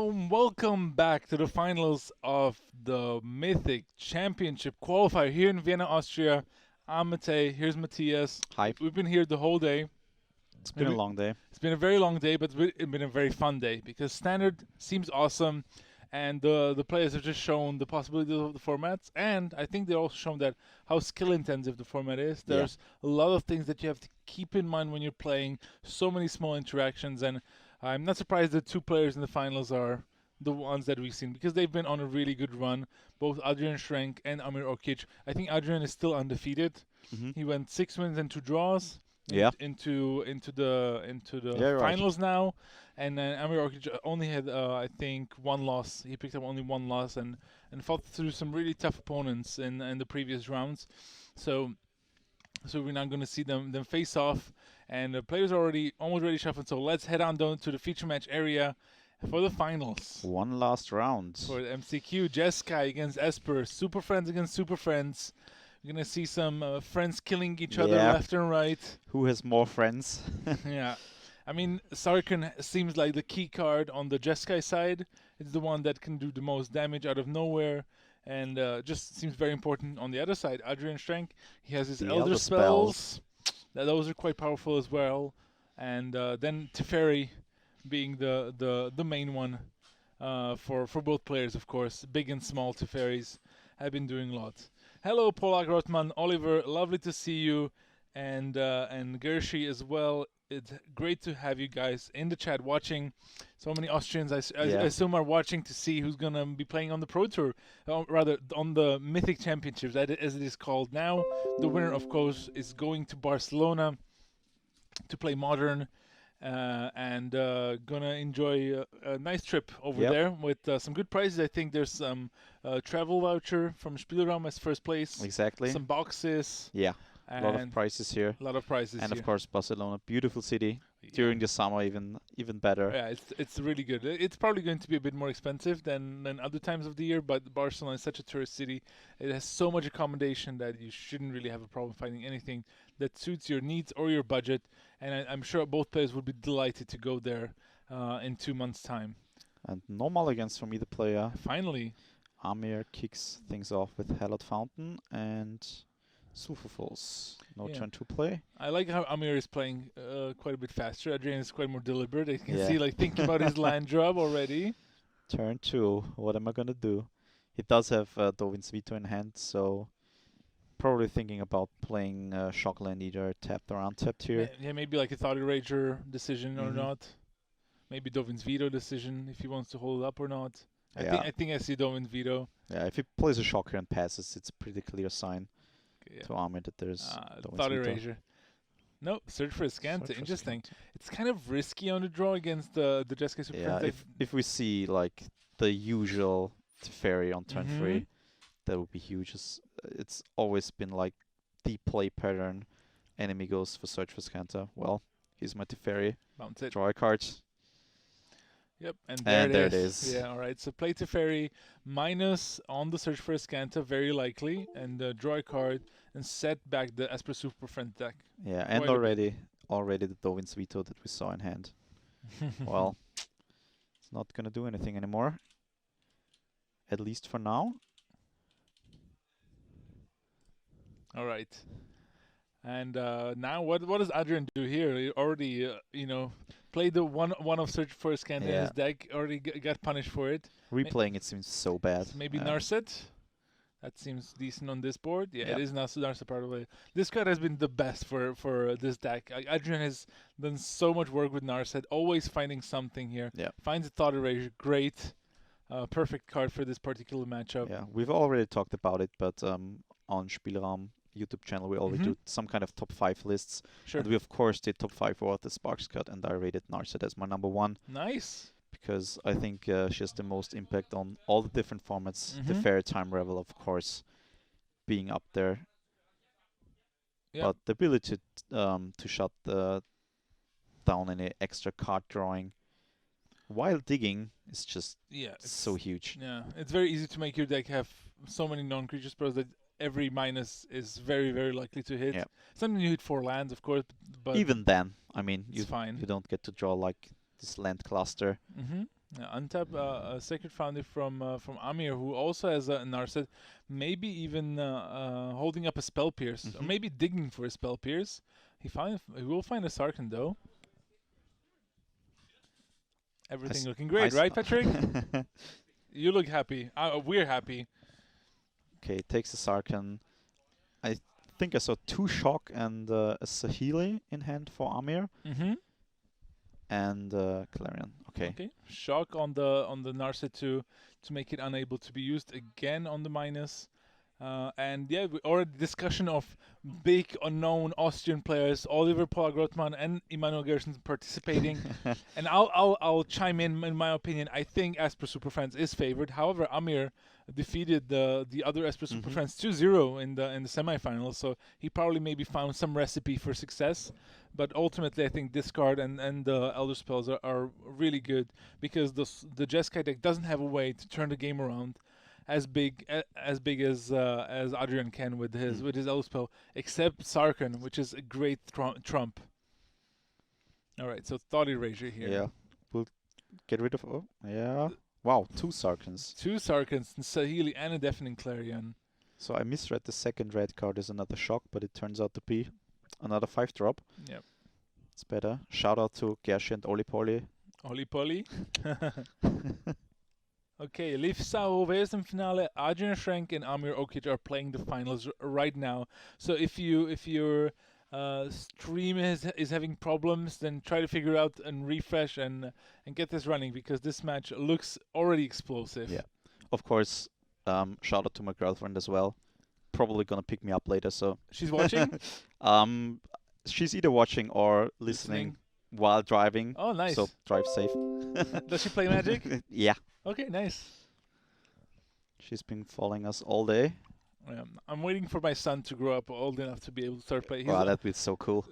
welcome back to the finals of the Mythic Championship qualifier here in Vienna, Austria. I'm Matej, here's Matthias. Hi. We've been here the whole day. It's been a long day. It's been a very long day, but it's been a very fun day because Standard seems awesome, and the players have just shown the possibilities of the formats, and I think they've also shown that how skill-intensive the format is. There's a lot of things that you have to keep in mind when you're playing, so many small interactions, and I'm not surprised the two players in the finals are the ones that we've seen because they've been on a really good run, both Adrian Schrenk and Amir Okic. I think Adrian is still undefeated. He went 6 wins and 2 draws. Into the finals now, and then Amir Okic only had I think 1 loss. He picked up only 1 loss and fought through some really tough opponents in the previous rounds. So we're now going to see them face off, and the players are almost ready shuffled. So let's head on down to the feature match area for the finals. One last round for the MCQ. Jeskai against Esper, Superfriends against Superfriends. We're going to see some friends killing each other left and right. Who has more friends? Yeah. I mean, Sarkin seems like the key card on the Jeskai side. It's the one that can do the most damage out of nowhere. And just seems very important on the other side. Adrian Schrenk, he has his Elder spells. Those are quite powerful as well. And then Teferi being the main one for both players, of course. Big and small Teferis have been doing a lot. Hello, Polak, Rotman, Oliver, lovely to see you, and Gershi as well. It's great to have you guys in the chat watching. So many Austrians, I assume, are watching to see who's going to be playing on the Pro Tour, rather on the Mythic Championships, as it is called now. The winner, of course, is going to Barcelona to play Modern, and gonna enjoy a nice trip over there with some good prizes. I think there's some travel voucher from Spielraum as first place. Exactly. Some boxes. Yeah. A lot of prizes here. A lot of prizes and here. of course Barcelona, beautiful city. During the summer, even better. Yeah, it's really good. It's probably going to be a bit more expensive than other times of the year, but Barcelona is such a tourist city. It has so much accommodation that you shouldn't really have a problem finding anything that suits your needs or your budget. And I'm sure both players would be delighted to go there in 2 months' time. And no mulligans from either player. Finally. Amir kicks things off with Hallowed Fountain and Suva falls. No turn to play. I like how Amir is playing quite a bit faster. Adrian is quite more deliberate. I can see thinking about his land drop already. Turn 2. What am I gonna do? He does have Dovin's Veto in hand, so probably thinking about playing Shockland either tapped or untapped here. Yeah, maybe like a Thought Rager decision or not. Maybe Dovin's Veto decision if he wants to hold it up or not. I think I see Dovin's Veto. Yeah, if he plays a Shocker and passes, it's a pretty clear sign to Amir that there's Thought Erasure. No, search for a Scanta. Interesting. It's kind of risky on the draw against the Jeskai Superfriends. Yeah, if we see like the usual Teferi on turn 3, that would be huge. It's always been like the play pattern. Enemy goes for search for Scanta. Well, here's my Teferi. Bounce it. Draw a card. Yep, and there it is. Yeah, all right. So play Teferi, minus on the search for a Scanta, very likely, and draw a card and set back the Esper Superfriends deck. Yeah, and already the Dovin's Veto that we saw in hand. Well, it's not gonna do anything anymore. At least for now. All right. And now what does Adrian do here? He already played the one of search for a Scanta in his deck. Already got punished for it. Replaying it seems so bad. Maybe Narset. That seems decent on this board. Yeah, it is Narset part of it. This card has been the best for this deck. Adrian has done so much work with Narset, always finding something here. Yeah. Finds a Thought Erasure. Great. Perfect card for this particular matchup. Yeah, we've already talked about it, but on Spielraum YouTube channel, we already do some kind of top 5 lists. Sure. And we, of course, did top 5 for the Sparks cut, and I rated Narset as my number 1. Nice. Because I think she has the most impact on all the different formats. The fair time level, of course, being up there. But the ability to shut down any extra card drawing while digging is just so huge. Yeah, it's very easy to make your deck have so many non-creature spells that every minus is very, very likely to hit. Yep. Sometimes you hit 4 lands, of course, but even then, I mean, it's fine. You don't get to draw like this land cluster. Untap a Sacred Foundry from Amir, who also has a Narset, maybe even holding up a Spell Pierce, or maybe digging for a Spell Pierce. He will find a Sarkhan though. Everything looking great, right, Patrick? You look happy. We're happy. Okay, takes the Sarkhan. I think I saw 2 Shock and a Saheeli in hand for Amir. And Clarion. Okay. Shock on the Narset to make it unable to be used again on the minus. And yeah, we already discussion of big unknown Austrian players, Oliver Pola-Grothmann and Immanuel Gershon participating. And I'll chime in my opinion. I think Esper Superfriends is favored. However, Amir defeated the other Esper Superfriends 2-0 in the semifinals, so he probably maybe found some recipe for success. But ultimately, I think this card and the Elder Spells are really good, because the Jeskai deck doesn't have a way to turn the game around as big as Adrian can with his Elder Spell, except Sarkhan, which is a great trump. All right, so Thought Erasure here. Yeah, we'll get rid of. Oh, yeah. Wow, 2 Sarkhans. 2 Sarkhans, and Saheeli, and a Deafening Clarion. So I misread the second red card as another Shock, but it turns out to be another 5-drop. Yep. It's better. Shout out to Gershi and Oli Poly. Oli Poly. Okay, Livsao Wesen Finale. Adrian Schrenk and Amir Okic are playing the finals right now. So if your stream is having problems, then try to figure out and refresh and get this running, because this match looks already explosive. Yeah, of course. Shout out to my girlfriend as well. Probably gonna pick me up later. So she's watching. She's either watching or listening while driving. Oh, nice. So drive safe. Does she play Magic? Yeah. Okay, nice. She's been following us all day. I'm waiting for my son to grow up old enough to be able to start playing. Wow, that'd be so cool.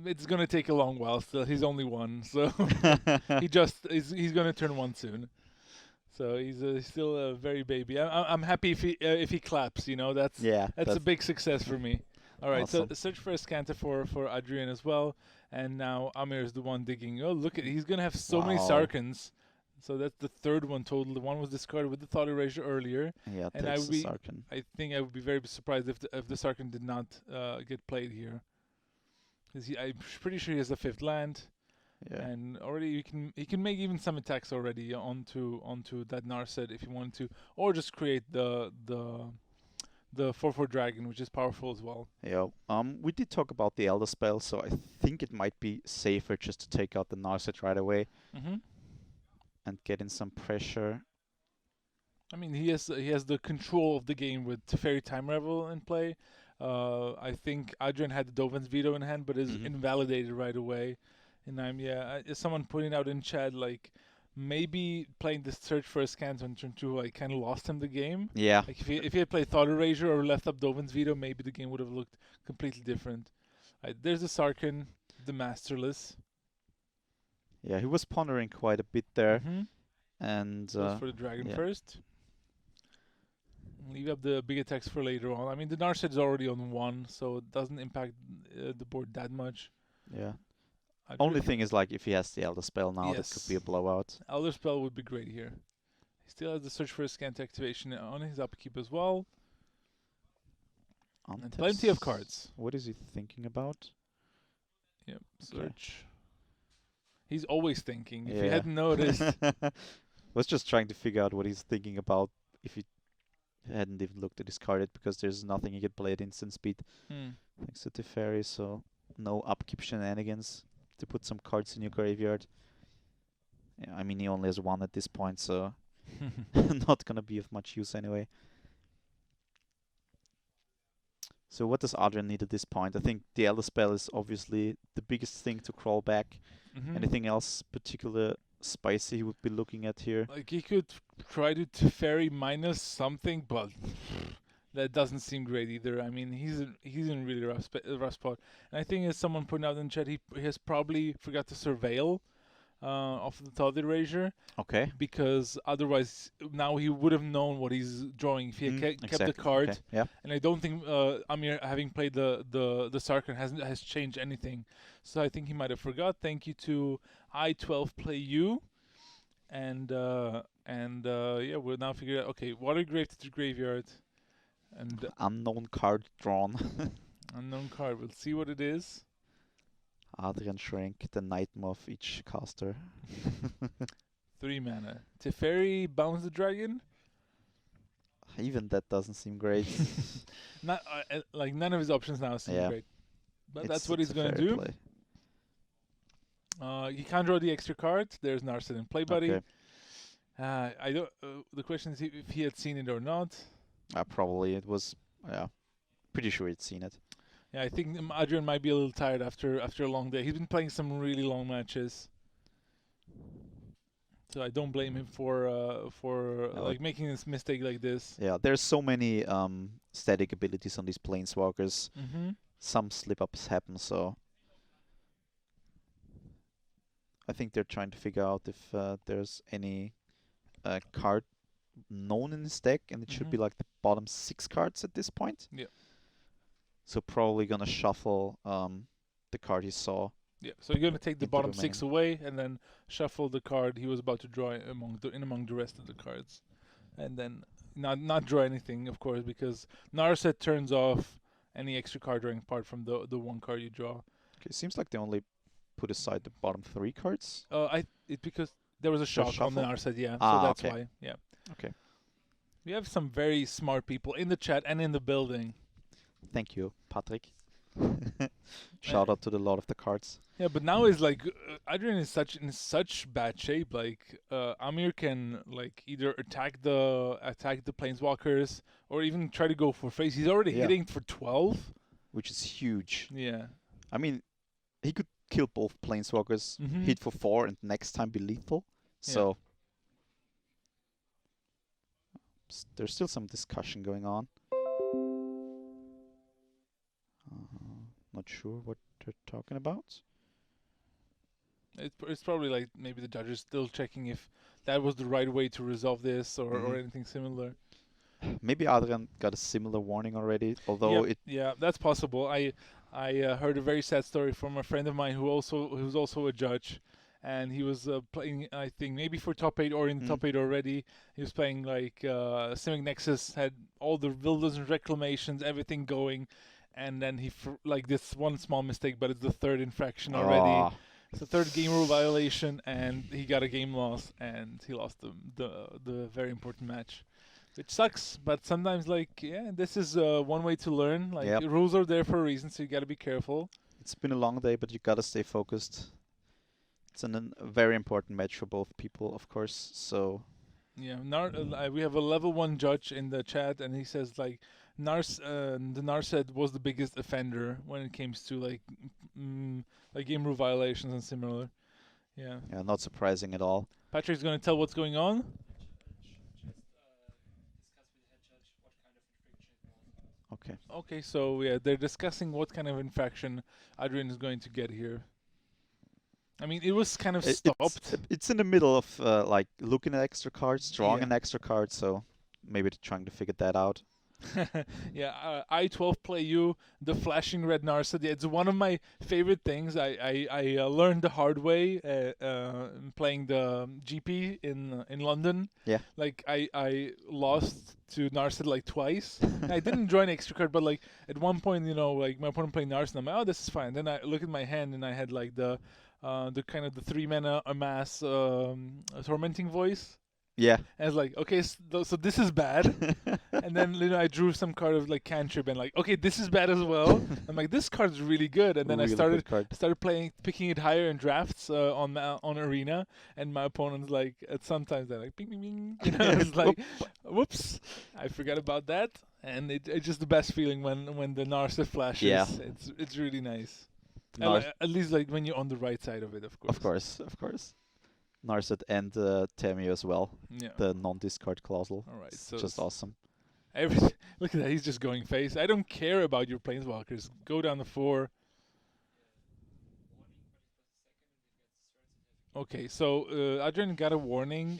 It's gonna take a long while still. He's only 1, so he's gonna turn 1 soon. So he's still a very baby. I'm happy if he claps. You know, that's a big success for me. All right, awesome. So search for a Scanta for Adrian as well, and now Amir is the one digging. Oh, look at, he's gonna have so many Sarkhans. So that's the 3rd one total. The one was discarded with the Thought Erasure earlier. Yeah, and I think I would be very surprised if the Sarkhan did not get played here. Because I'm pretty sure he has a 5th land. Yeah. And already he can make even some attacks already onto that Narset if you wanted to, or just create the 4/4 dragon, which is powerful as well. Yeah. We did talk about the Elder Spell, so I think it might be safer just to take out the Narset right away. And get in some pressure. I mean, he has the control of the game with Teferi Time Revel in play. I think Adrian had the Dovin's Veto in hand, but is invalidated right away. And someone pointing out in chat, like, maybe playing this search for a Scant on turn 2, I kind of lost him the game. Yeah. Like if he had played Thought Erasure or left up Dovin's Veto, maybe the game would have looked completely different. There's the Sarkhan, the Masterless. Yeah, he was pondering quite a bit there. And goes for the dragon first. Leave up the big attacks for later on. I mean, the Narset is already on 1, so it doesn't impact the board that much. Yeah. Only thing is, like, if he has the Elder Spell now, that could be a blowout. Elder Spell would be great here. He still has the search for a Scant activation on his upkeep as well. And plenty of cards. What is he thinking about? Yep, search. Okay. He's always thinking. If you hadn't noticed. Was just trying to figure out what he's thinking about if he hadn't even looked at his card yet, because there's nothing he could play at instant speed. Thanks to Teferi, so no upkeep shenanigans to put some cards in your graveyard. Yeah, I mean, he only has 1 at this point, so not gonna be of much use anyway. So what does Adrian need at this point? I think the Elder Spell is obviously the biggest thing to crawl back. Anything else particular spicy he would be looking at here? Like, he could try to Teferi minus something, but that doesn't seem great either. I mean, he's in really rough spot. And I think, as someone pointed out in chat, he has probably forgot to surveil of the Thought Erasure. Okay. Because otherwise, now he would have known what he's drawing if he had kept the card. Okay. Yeah. And I don't think Amir, having played the Sarkhan, has changed anything. So I think he might have forgot. Thank you to I12 Play You. Yeah, we'll now figure out. Okay, water grave to the graveyard, and Unknown card drawn. unknown card. We'll see what it is. Adrian Schrenk, the nightmare of each caster. 3 mana. Teferi bounce the dragon. Even that doesn't seem great. Not like none of his options now seem great. But that's what he's gonna do. Play. He can't draw the extra card. There's Narset in play, buddy. Okay. I don't. The question is if he had seen it or not. Probably it was. Yeah, pretty sure he'd seen it. Yeah, I think Adrian might be a little tired after a long day. He's been playing some really long matches, so I don't blame him for like making this mistake like this. Yeah, there's so many static abilities on these planeswalkers. Some slip-ups happen, so I think they're trying to figure out if there's any card known in his deck, and it should be like the bottom 6 cards at this point. Yeah. So probably gonna shuffle the card he saw. Yeah. So you're gonna take the bottom 6 away, and then shuffle the card he was about to draw among the rest of the cards, and then not draw anything, of course, because Narset turns off any extra card drawing apart from the one card you draw. Okay, seems like they only put aside the bottom 3 cards. Because there was a shock on the Narset, yeah. So that's why, yeah. Okay. We have some very smart people in the chat and in the building. Thank you, Patrick. Shout out to the lot of the cards. Yeah, but now is like Adrian is in such bad shape. Like Amir can like either attack the planeswalkers or even try to go for face. He's already hitting for 12, which is huge. Yeah. I mean, he could kill both planeswalkers, hit for 4, and next time be lethal. So there's still some discussion going on. Not sure what they're talking about. It's probably like maybe the judge is still checking if that was the right way to resolve this or anything similar. Maybe Adrian got a similar warning already, although yeah, that's possible. I heard a very sad story from a friend of mine who's also a judge, and he was playing, I think maybe for top 8 or in the top 8 already. He was playing like Simic Nexus, had all the Wilders and reclamations, everything going. And then he like this one small mistake, but it's the 3rd infraction already. It's the 3rd game rule violation, and he got a game loss, and he lost the very important match, which sucks. But sometimes, like, this is one way to learn. Like, rules are there for a reason, so you gotta be careful. It's been a long day, but you gotta stay focused. It's a very important match for both people, of course. So yeah, we have a level 1 judge in the chat, and he says like. The Narset was the biggest offender when it comes to like game rule violations and similar. Yeah. Yeah, not surprising at all. Patrick's going to tell what's going on. Okay. Okay, so yeah, they're discussing what kind of infraction Adrian is going to get here. I mean, it was kind of stopped. It's in the middle of like looking at extra cards, drawing an extra card, so maybe they're trying to figure that out. Yeah, I-12 play you, the flashing red Narset. It's one of my favorite things. I learned the hard way playing the GP in London. Yeah. Like I lost to Narset like twice. I didn't draw an extra card, but like at one point, like my opponent played Narset, and I'm like, oh, this is fine. Then I look at my hand and I had like the kind of the 3 mana amass tormenting voice. Yeah. And it's like, okay, so this is bad. And then I drew some card of like cantrip and like, okay, this is bad as well. I'm like, this card's really good. And then really I started picking it higher in drafts on Arena. And my opponent's like, sometimes they're like, bing, bing, bing. It's like, whoops, I forgot about that. And it's just the best feeling when the Narset flashes. Yeah. It's really nice. At least like when you're on the right side of it, of course. Of course. Narset and Tamio as well. Yeah. The non-discard clausel. All right. It's just awesome. Look at that. He's just going face. I don't care about your planeswalkers. Go down to 4. Okay, so Adrian got a warning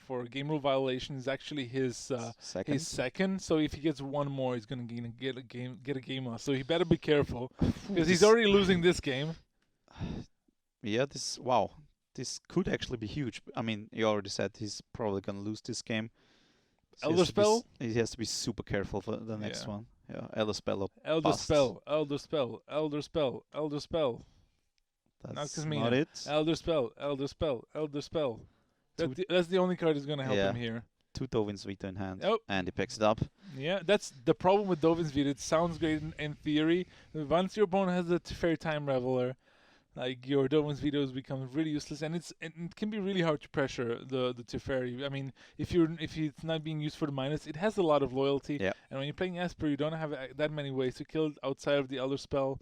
for game rule violation. Is actually his second. So if he gets one more, he's gonna get a game loss. So he better be careful because he's already losing this game. Yeah. Wow. this could actually be huge. I mean, you already said he's probably gonna lose this game. So Elder Spell? He has to be super careful for the next one. Yeah, Elder Spell or Elder bust. Spell, Elder Spell, Elder Spell, Elder Spell. That's not it. Elder Spell, Elder Spell, Elder Spell. That's the only card that's gonna help him here. 2 Dovin's Veto in hand, and he picks it up. Yeah, that's the problem with Dovin's Veto. It sounds great in theory. Once your opponent has a Teferi Time Reveler, like your Dovin's Vetoes become really useless, and it can be really hard to pressure the Teferi. I mean, if it's not being used for the minus, it has a lot of loyalty. Yeah. And when you're playing Esper, you don't have that many ways to kill it outside of the Elder Spell.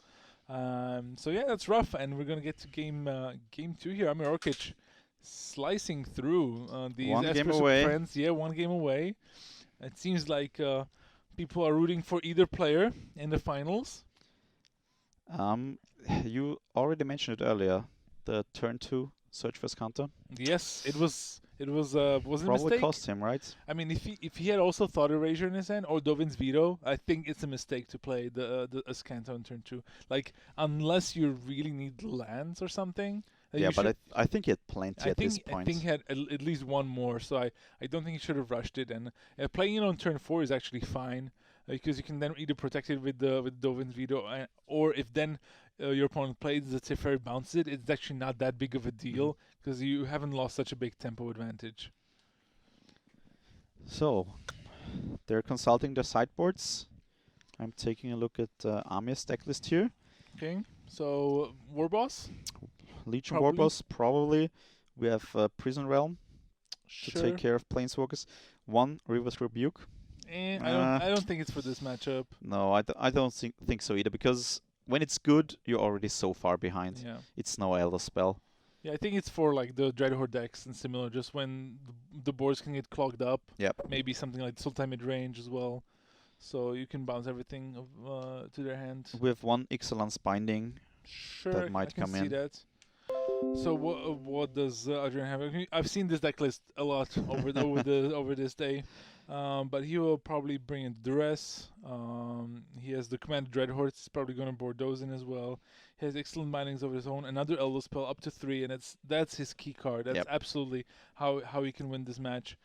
So yeah, that's rough, and we're gonna get to game 2 here. Amir Okic slicing through these Esper Superfriends. Yeah, 1 game away. It seems like people are rooting for either player in the finals. You already mentioned it earlier. The turn 2 search first counter. Yes, it was a mistake. Probably cost him, right? I mean, if he had also Thought Erasure in his hand or Dovin's Veto, I think it's a mistake to play the Ascanto on turn 2. Like, unless you really need lands or something. Yeah, but I think he had plenty at this point. I think he had at least 1 more, so I don't think he should have rushed it. And playing it on turn 4 is actually fine, because you can then either protect it with Dovin's Veto, or if then your opponent plays the Teferi bounces it, it's actually not that big of a deal, because you haven't lost such a big tempo advantage. So, they're consulting their sideboards. I'm taking a look at Amir's deck list here. Okay, so Warboss? Legion Warboss, probably. We have Prison Realm to take care of Planeswalkers. 1 Reverse Rebuke. I don't think it's for this matchup. No, I don't think so either, because when it's good, you're already so far behind. Yeah. It's no Elder Spell. Yeah, I think it's for like the Dreadhorde decks and similar, just when the boards can get clogged up. Yep. Maybe something like Sultai mid-range as well. So you can bounce everything to their hand. We have 1 XLN Binding. Sure, that might come in. I can see that. So what does Adrian have? I've seen this deck list a lot over this day, but he will probably bring in Duress. He has the Command Dreadhorde. He's probably going to board those in as well. He has excellent bindings of his own. Another Elder Spell up to 3, and that's his key card. That's absolutely how he can win this match.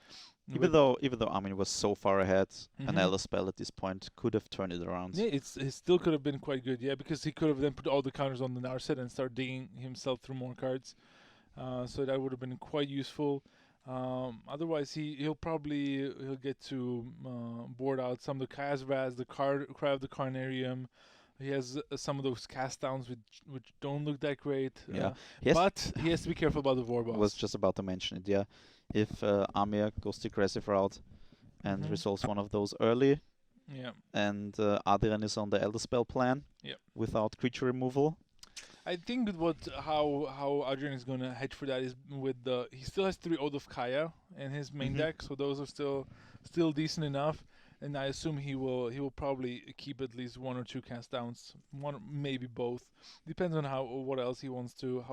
Even though Amir was so far ahead, an Elder Spell at this point could have turned it around. Yeah, it still could have been quite good, yeah, because he could have then put all the counters on the Narset and start digging himself through more cards. So that would have been quite useful. Otherwise, he'll get to board out some of the Kazraz, the Cry of the Carnarium. He has some of those cast downs which don't look that great. Yeah, but he has to be careful about the Warboss. I was just about to mention it. Yeah, if Amir goes the aggressive route and resolves one of those early, and Adrian is on the Elder Spell plan, without creature removal. I think how Adrian is going to hedge for that is with he still has 3 Oath of Kaya in his main deck, so those are still decent enough. And I assume he will probably keep at least 1 or 2 cast downs, 1 maybe both. Depends on how else he wants to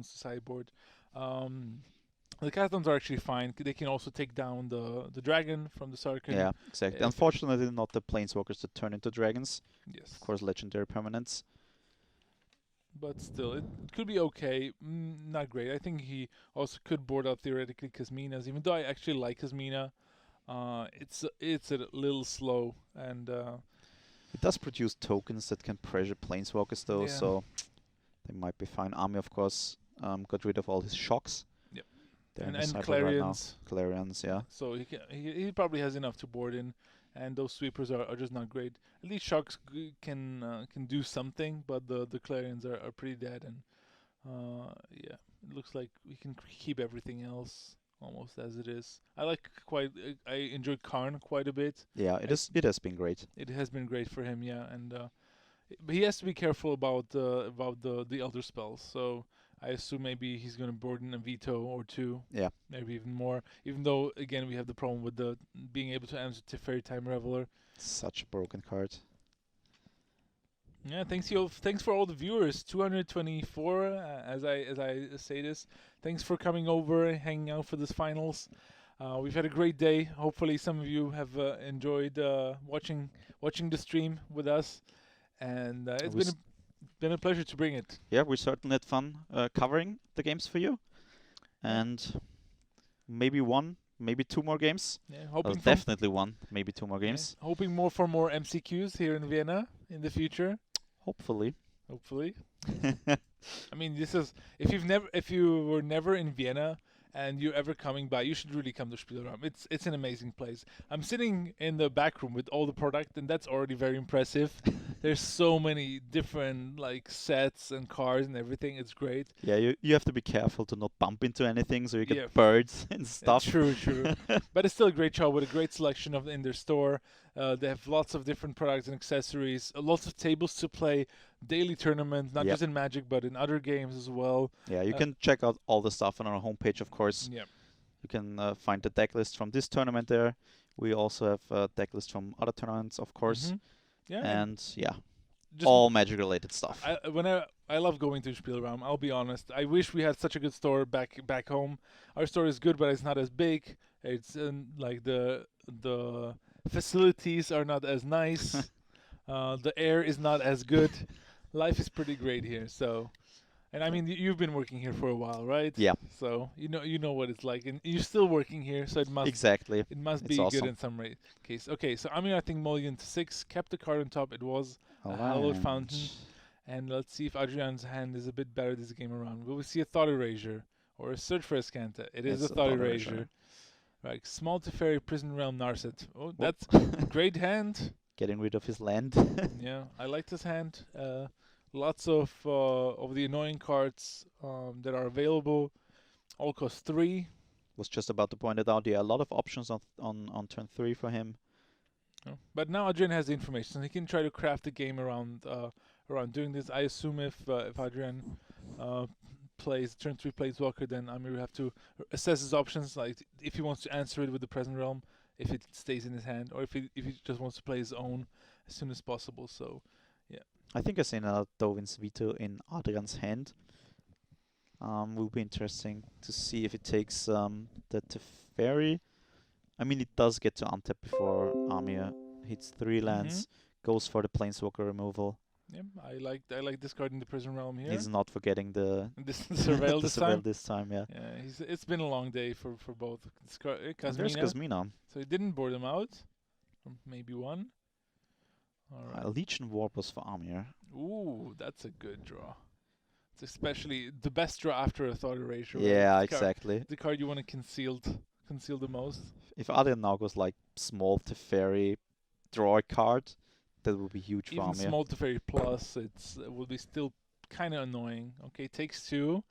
sideboard. The cast downs are actually fine. They can also take down the dragon from the Sarkhan. Yeah, exactly. Unfortunately, not the Planeswalkers that turn into dragons. Yes. Of course, legendary permanents. But still, it could be okay. Not great. I think he also could board out theoretically Kasmina's, even though I actually like Kasmina. It's a little slow, and it does produce tokens that can pressure Planeswalkers though, so they might be fine. Amir, of course, got rid of all his shocks. Yep. And Clarions. Right, Clarions, yeah. So he probably has enough to board in, and those sweepers are just not great. At least shocks can do something, but the Clarions are pretty dead, and it looks like we can keep everything else almost as it is. I enjoy Karn quite a bit. Yeah, it has been great. It has been great for him, yeah, and but he has to be careful about the Elder Spells. So I assume maybe he's going to board in a veto or 2. Yeah, maybe even more. Even though again we have the problem with the being able to answer Teferi Time Reveler. Such a broken card. Yeah, thanks for all the viewers. 224 as I say this. Thanks for coming over and hanging out for this finals. We've had a great day. Hopefully some of you have enjoyed watching the stream with us, and it's been a pleasure to bring it. Yeah, we certainly had fun covering the games for you. and maybe one, maybe two more games. Yeah, Definitely one, maybe two more games. Yeah, hoping more for more MCQs here in Vienna in the future. Hopefully. Hopefully. I mean, this is if you were never in Vienna and you're ever coming by, you should really come to Spielraum. It's an amazing place. I'm sitting in the back room with all the product, and that's already very impressive. There's so many different like sets and cars and everything. It's great. Yeah, you have to be careful to not bump into anything, so you get birds and stuff. True. But it's still a great shop with a great selection in their store. They have lots of different products and accessories, lots of tables to play, daily tournaments, not just in Magic, but in other games as well. Yeah, you can check out all the stuff on our homepage, of course. Yeah. You can find the deck list from this tournament there. We also have a deck list from other tournaments, of course. Yeah. And all Magic-related stuff. I love going to Spielraum, I'll be honest. I wish we had such a good store back home. Our store is good, but it's not as big. It's like the facilities are not as nice. The air is not as good. Life is pretty great here. So, and I mean, you've been working here for a while, right? Yeah. So you know what it's like, and you're still working here, so it must be awesome. good in some case. Okay, so Amir, I think mulligan to 6, kept the card on top. It was a hallowed fountain, and let's see if Adrian's hand is a bit better this game around. Will we see a thought erasure or a search for Escanta? It's a thought erasure. Right, small Teferi, Prison Realm, Narset. Oh, that's great hand. Getting rid of his land. Yeah, I like this hand. Lots of the annoying cards that are available. All cost 3. Was just about to point it out. Yeah, a lot of options on turn 3 for him. Oh. But now Adrian has the information, so he can try to craft the game around doing this. I assume if Adrian plays turn 3 Planeswalker, then Amir will have to assess his options, like if he wants to answer it with the Present Realm, if it stays in his hand, or if he just wants to play his own as soon as possible. So, yeah. I think I've seen a Dovin's Veto in Adrian's hand. Will be interesting to see if it takes the Teferi. I mean, it does get to untap before Amir hits 3 lands, goes for the Planeswalker removal. Yeah, I like discarding the Prison Realm here. He's not forgetting the Surveil this time. Yeah. Yeah, it's been a long day for both. There's Kazmina. So he didn't board them out. Maybe one. All right. Legion Warpers for Amir. Ooh, that's a good draw. It's especially the best draw after a thought erasure. Yeah, exactly. The card you want to conceal the most. If Adrian now goes like small Teferi, draw a card, that would be huge for Amir. Even small Teferi plus, it will be still kind of annoying. Okay, takes 2.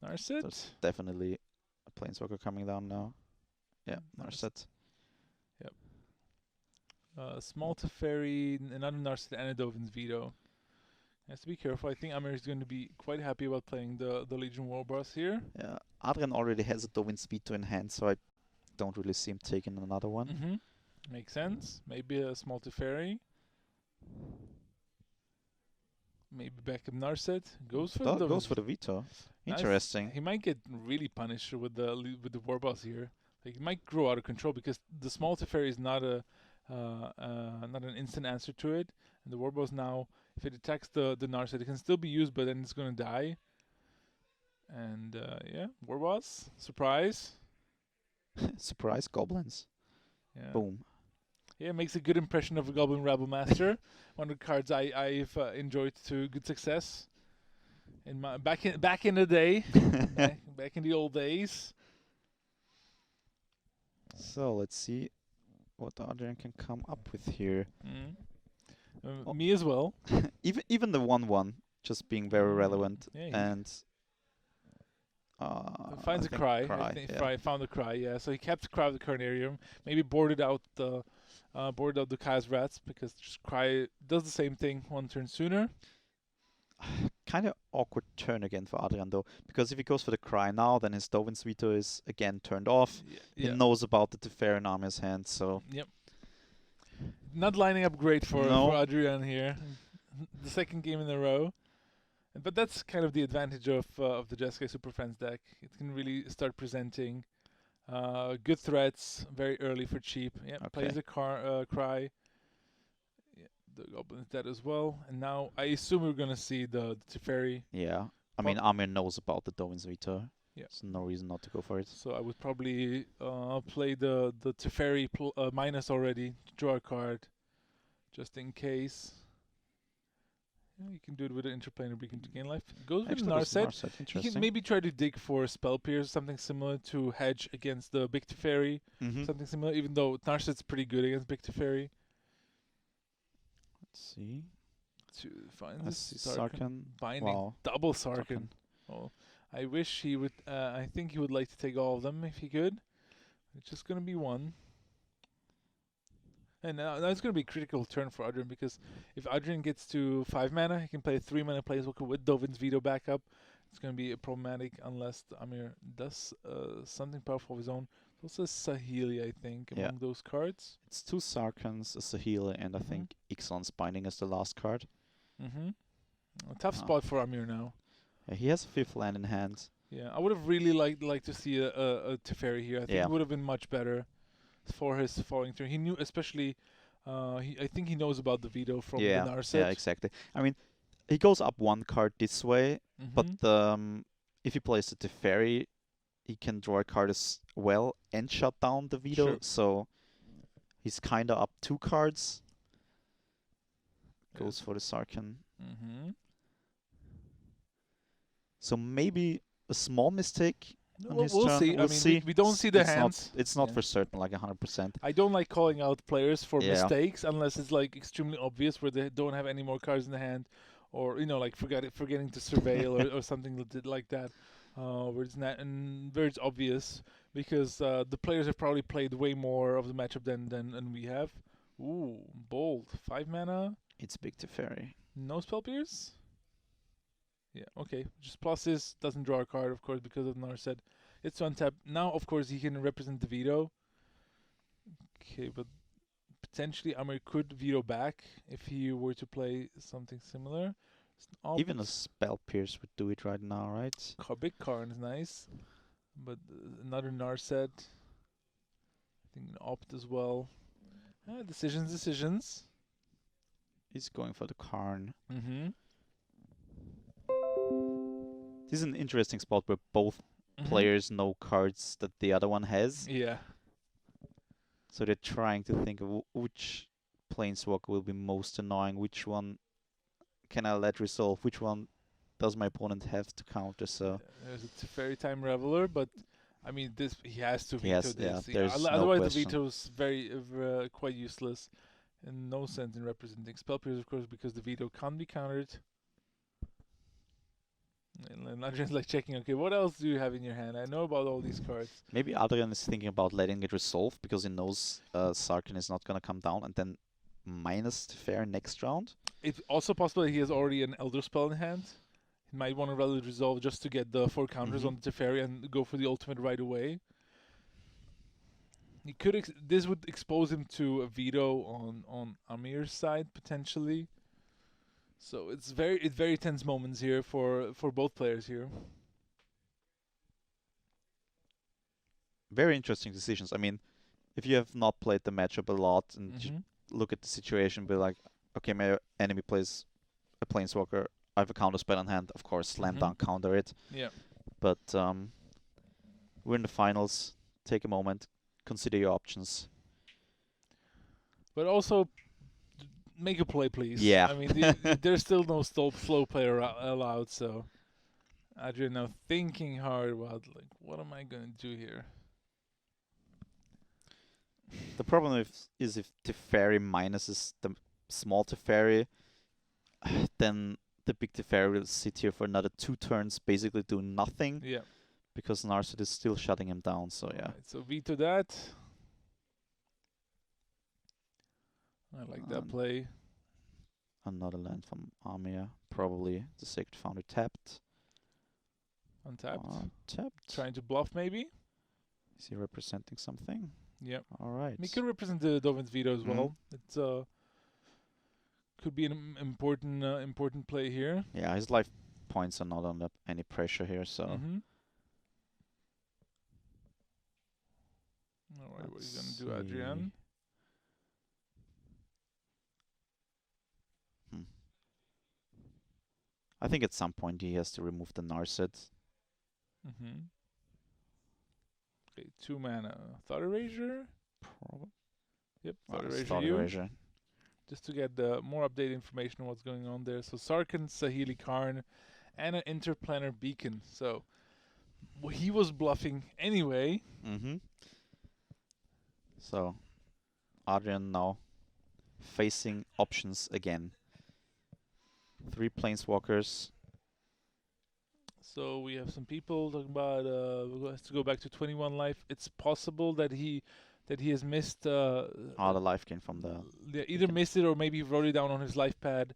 Narset. There's definitely a Planeswalker coming down now. Yeah, Narset. Yep. Small Teferi, another Narset, and a Dovin's Veto. Has to be careful. I think Amir is going to be quite happy about playing the Legion Warboss here. Yeah, Adrian already has a Dovin's Veto in hand, so I don't really see him taking another one. Makes sense. Maybe a small Teferi. Maybe backup Narset. Goes for the Veto. Interesting. Nice. He might get really punished with the Warboss here. Like, he might grow out of control because the small Teferi is not an instant answer to it, and the Warboss now, if it attacks the Narset, it can still be used, but then it's gonna die. And yeah, Warboss, surprise. Surprise goblins. Yeah. Boom. Yeah, makes a good impression of a Goblin Rabble Master. One of the cards I've enjoyed to good success in my back in the day, back in the old days. So let's see what Adrian can come up with here. Me as well. even the 1/1 just being very relevant, and finds a cry. I think found a cry. Yeah, so he kept Cry of the Carnarium. Maybe boarded out the Kai's Rats, because just Cry does the same thing 1 turn sooner. Kind of awkward turn again for Adrian though, because if he goes for the Cry now, then his Dovin's Veto is again turned off. He knows about the Teferi in Amir's hand, so. Yep. Not lining up great for Adrian here. The second game in a row. But that's kind of the advantage of the Jeskai Superfriends deck. It can really start presenting good threats very early for cheap. Yeah, plays a Cry. Yeah, the Goblin's dead as well. And now I assume we're going to see the Teferi. Yeah. I mean, Amir knows about the Dovin's Veto. Yeah. So no reason not to go for it. So I would probably play the Teferi minus already, draw a card, just in case. Yeah, you can do it with an interplanar beacon to gain life. It goes with Actually, Narset. Narset, You interesting. can maybe try to dig for Spell Pierce, something similar to hedge against the big Teferi. Something similar, even though Narset's pretty good against big Teferi. Let's see. To find Let's this see, Sarkhan. binding, Wow. double Sarkhan. Oh, I wish he would. I think he would like to take all of them if he could. It's just gonna be one. And now it's going to be a critical turn for Adrian, because if Adrian gets to 5 mana, he can play a 3 mana Planeswalker with Dovin's Veto backup. It's going to be problematic unless Amir does something powerful of his own. It's also Sahili, I think, among those cards. It's 2 Sarkhans, a Sahili, and I think Ixalan's Binding is the last card. A tough spot for Amir now. Yeah, he has a 5th land in hand. Yeah, I would have really liked to see a Teferi here. I think it would have been much better for his following through. He knew, especially, I think he knows about the veto from the Narset. Yeah, exactly. I mean, he goes up 1 card this way, but if he plays the Teferi, he can draw a card as well and shut down the veto. Sure. So he's kind of up 2 cards. Goes for the Sarkhan. So maybe a small mistake. We'll see. We'll see. We don't see the hands. It's not for certain, like 100%. I don't like calling out players for mistakes unless it's like extremely obvious, where they don't have any more cards in the hand, or like forgetting to surveil or something like that, where it's not where it's obvious, because the players have probably played way more of the matchup than we have. Ooh, bold 5 mana. It's big Teferi. No Spell Pierce. Yeah, okay. Just pluses, doesn't draw a card, of course, because of Narset. It's untap. Now, of course, he can represent the veto. Okay, but potentially Amir could veto back if he were to play something similar. Even a Spell Pierce would do it right now, right? Big card is nice, but another Narset. I think an opt as well. Decisions. He's going for the Karn. This is an interesting spot where both players know cards that the other one has. Yeah. So they're trying to think of which Planeswalker will be most annoying, which one can I let resolve, which one does my opponent have to counter. So there's a Teferi Time Reveler, but I mean, he has to veto this. Otherwise, the veto's very quite useless, and no sense in representing Spell Pierce, of course, because the veto can't be countered. And Adrian's like checking, okay, what else do you have in your hand? I know about all these cards. Maybe Adrian is thinking about letting it resolve because he knows Sarkhan is not going to come down, and then minus Teferi next round. It's also possible that he has already an Elder Spell in hand. He might want to let it resolve just to get the 4 counters on the Teferi and go for the ultimate right away. He could this would expose him to a veto on Amir's side potentially. So it's very tense moments here for both players here. Very interesting decisions. I mean, if you have not played the matchup a lot and look at the situation, be like, okay, my enemy plays a Planeswalker, I have a counter spell in hand, of course, slam dunk, counter it. Yeah. But we're in the finals. Take a moment, consider your options. But also, make a play, please. Yeah. I mean, there's still no slow player allowed, so Adrian now thinking hard about, like, what am I going to do here? The problem is if Teferi minuses the small Teferi, then the big Teferi will sit here for another 2 turns, basically doing nothing. Yeah. Because Narset is still shutting him down, so yeah. Right, so veto that. I like that play. Another land from Amir, probably the Sacred Foundry tapped. Untapped. Tapped. Trying to bluff, maybe? Is he representing something? Yep. Alright. He could represent the Dovin's veto as well. It's could be an important play here. Yeah, his life points are not under any pressure here, so... Alright, what are you going to do, Adrian? I think at some point he has to remove the Narset. Okay, 2 mana. Thought Erasure? Yep, Thought Erasure Thought you. Erasure. Just to get more updated information on what's going on there. So Sarkhan, Saheeli Karn, and an Interplanar Beacon. So he was bluffing anyway. So Adrian now facing options again. 3 Planeswalkers. So we have some people talking about has to go back to 21 life. It's possible that he has missed the life gain from the either missed it or maybe he wrote it down on his life pad,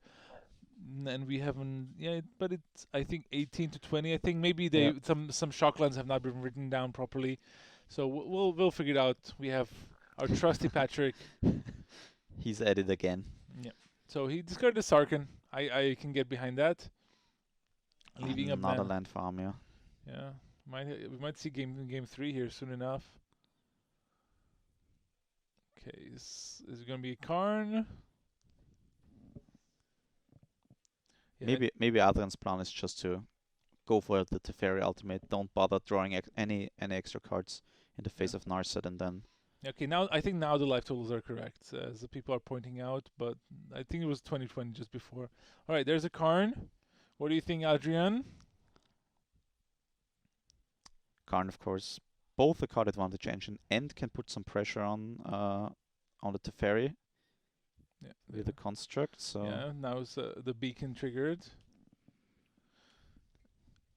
and we haven't. Yeah, but it's I think 18 to 20. I think maybe some shocklands have not been written down properly. So we'll figure it out. We have our trusty Patrick. He's at it again. Yeah. So he discarded Sarkhan. I can get behind that. Leaving another land for Amir. Yeah, we might see game 3 here soon enough. Okay, is it gonna be a Karn? Yeah, maybe Adrian's plan is just to go for the Teferi ultimate. Don't bother drawing any extra cards in the face of Narset, and then. Okay, now I think now the life totals are correct, as the people are pointing out. But I think it was 2020 just before. All right, there's a Karn. What do you think, Adrian? Karn, of course, both a card advantage engine and can put some pressure on the Teferi with the construct. So yeah, now the beacon triggered.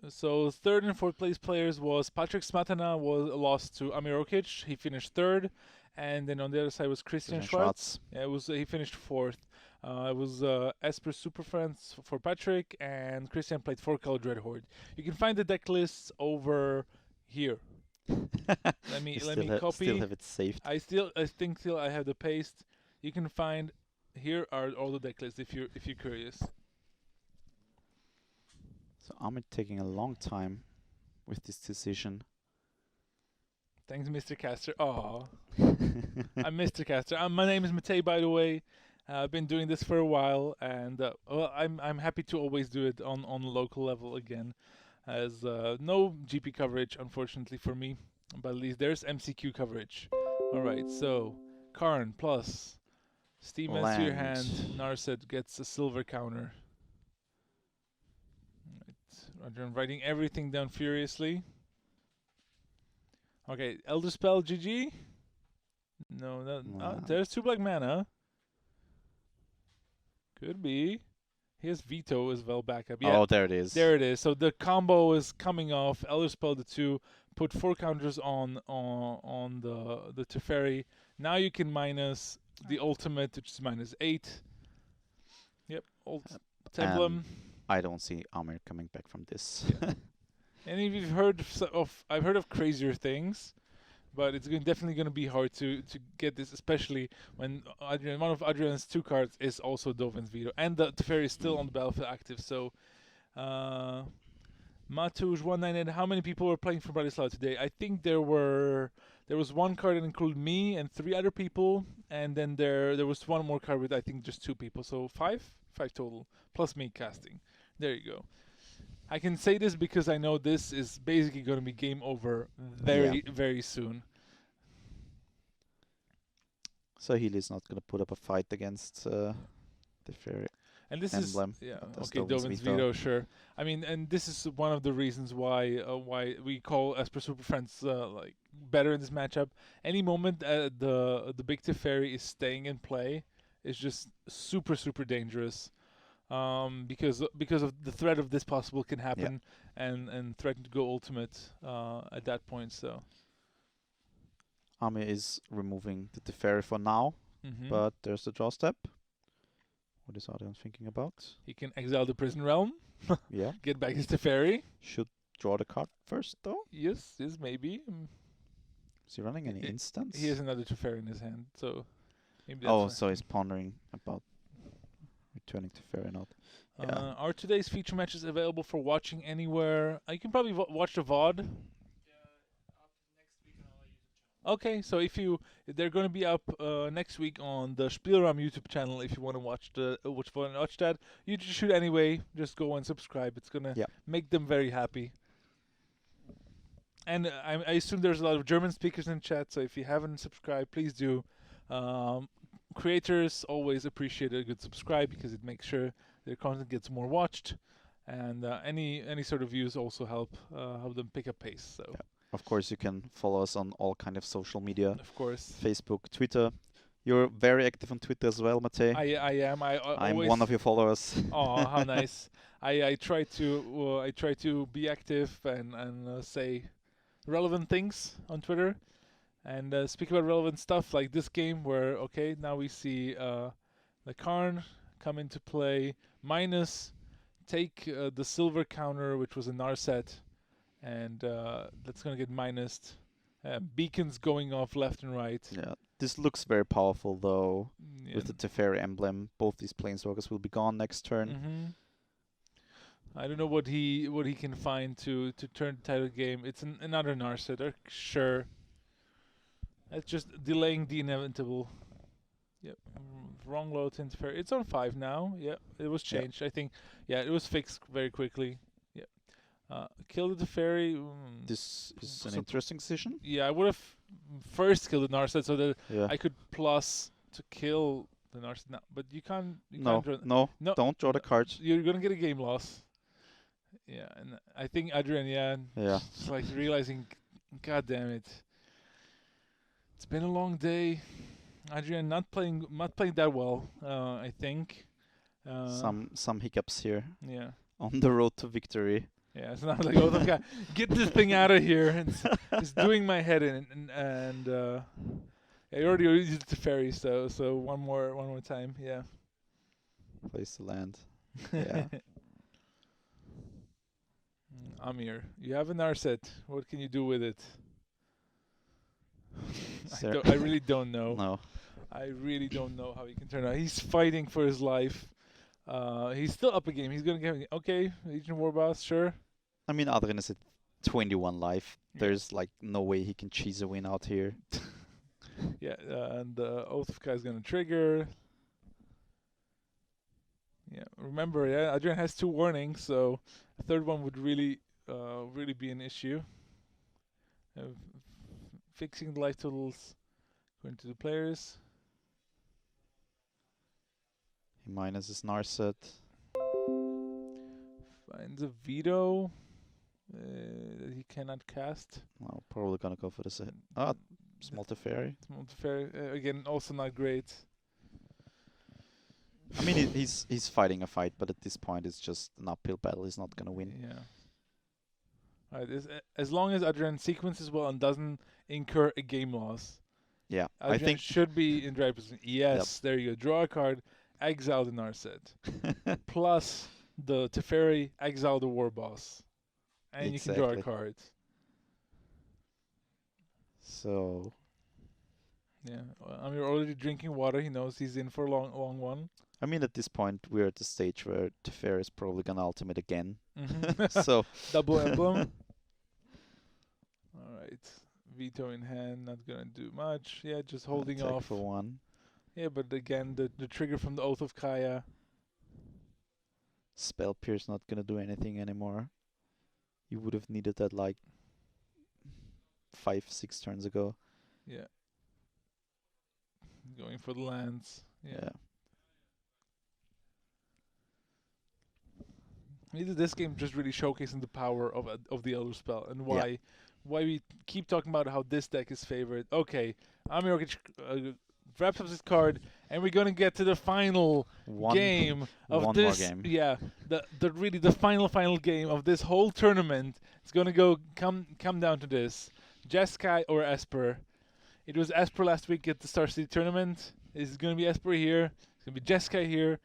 So 3rd and 4th place players was Patrick Smatana was lost to Amir Okic. He finished 3rd, and then on the other side was Christian Schwartz. Yeah, he finished 4th. It was Esper Superfriends for Patrick, and Christian played 4-color Dreadhorde. You can find the deck lists over here. let me copy. Still have it saved. I think I have the paste. You can find here are all the deck lists if you're curious. So I'm taking a long time with this decision. Thanks, Mr. Caster. Oh, I'm Mr. Caster. My name is Matej, by the way. I've been doing this for a while, and well, I'm happy to always do it on local level again, as no GP coverage unfortunately for me, but at least there's MCQ coverage. All right, so Karn plus Stevens to your hand. Narset gets a silver counter. Roger, I'm writing everything down furiously. Okay, Elder Spell GG. No, there's 2 black mana. Could be. He has Veto as well backup. Yeah. Oh, there it is. There it is. So the combo is coming off. Elder Spell the 2, put 4 counters on the Teferi. Now you can minus the ultimate, which is -8. Yep. Templum. I don't see Amir coming back from this. Yeah. And if you've heard I've heard of crazier things, but it's definitely going to be hard to get this, especially when one of Adrian's 2 cards is also Dovin's Veto, and the Teferi is still on the battlefield active. So, Matej 198. How many people were playing for Bratislava today? I think there was 1 card that included me and 3 other people, and then there was 1 more card with I think just 2 people. So 5 total plus me casting. There you go. I can say this because I know this is basically going to be game over very soon. So Healy's not going to put up a fight against the Fairy. And this emblem. Okay, Dovin's Veto, sure. I mean, and this is one of the reasons why we call Esper Superfriends like better in this matchup. Any moment the big Teferi is staying in play is just super dangerous. Because of the threat of this possible can happen and threaten to go ultimate at that point. So Amir is removing the Teferi for now, but there's the draw step. What is Adrian thinking about? He can exile the Prison Realm. Yeah. Get back his Teferi. Should draw the card first, though. Yes, maybe. Is he running any instants? He has another Teferi in his hand, so maybe that's so he's pondering about returning to Teferi not. Yeah. Are today's feature matches available for watching anywhere? You can probably watch the VOD. Okay, so if they're going to be up next week on the Spielraum YouTube channel. If you want to watch that, you should anyway. Just go and subscribe. It's gonna make them very happy. And I assume there's a lot of German speakers in chat, so if you haven't subscribed, please do. Creators always appreciate a good subscribe because it makes sure their content gets more watched, and any sort of views also help them pick up pace. So. Yeah. Of course, you can follow us on all kind of social media. Of course. Facebook, Twitter. You're very active on Twitter as well, Matej. I am. I'm one of your followers. Oh, how nice! I try to be active and say relevant things on Twitter, and speak about relevant stuff like this game. Where now we see the Karn come into play. Minus, take the silver counter, which was a Narset, and that's gonna get minused. Beacons going off left and right. Yeah, this looks very powerful though. Yeah. With the Teferi emblem, both these planeswalkers will be gone next turn. I don't know what he can find to turn the title game. It's another Narset, sure. That's just delaying the inevitable. Yep, wrong load to interfere. It's on 5 now. Yep, it was changed. I think. Yeah, it was fixed very quickly. Yep. Kill the Teferi. This is an interesting decision. Yeah, I would have first killed the Narset so that Yeah. I could plus to kill the Narset now. But you can't. No, don't draw the card. You're gonna get a game loss. Yeah, and I think Adrian, it's like realizing, God damn it, it's been a long day. Adrian not playing that well. I think. Some hiccups here. Yeah. On the road to victory. Yeah, it's not like get this thing out of here. It's doing my head in, and I already used the Teferi, so one more time. Yeah. Place to land. Yeah. Amir, you have an Narset. What can you do with it? I really don't know. No. I really don't know how he can turn out. He's fighting for his life. He's still up a game. He's gonna get Legion Warboss, sure. I mean, Adrian is at 21 life. There's like no way he can cheese a win out here. Yeah, and the Oath of Kai is gonna trigger. Yeah, remember, Adrian has 2 warnings, so a third one would really be an issue. Fixing the life totals going to the players. He minus his Narset. Finds a veto that he cannot cast. Well, probably gonna go for the small Teferi. Small Teferi, again, also not great. I mean, he's fighting a fight, but at this point it's just an uphill battle. He's not gonna win. Yeah. Alright, as long as Adrian sequences well and doesn't incur a game loss. Yeah, Adrian I think should be in the right position. Yes, there you go. Draw a card, exile the Narset. Plus the Teferi, exile the War Boss. And you can draw a card. So. Yeah, I mean, you're already drinking water. He knows he's in for a long one. I mean, at this point, we're at the stage where Teferi is probably gonna ultimate again. So double emblem. All right, veto in hand, not gonna do much. Yeah, just holding off for 1. Yeah, but again, the trigger from the Oath of Kaya. Spell Pierce not gonna do anything anymore. You would have needed that like 5-6 turns ago. Yeah. Going for the lands. Yeah. This game just really showcasing the power of the Elder Spell and why we keep talking about how this deck is favored. Okay, Amir Okic wraps up this card, and we're gonna get to the final game of this. More game. Yeah, the final game of this whole tournament. It's gonna come down to this: Jeskai or Esper. It was Esper last week at the Star City tournament. It's gonna be Esper here. It's gonna be Jeskai here.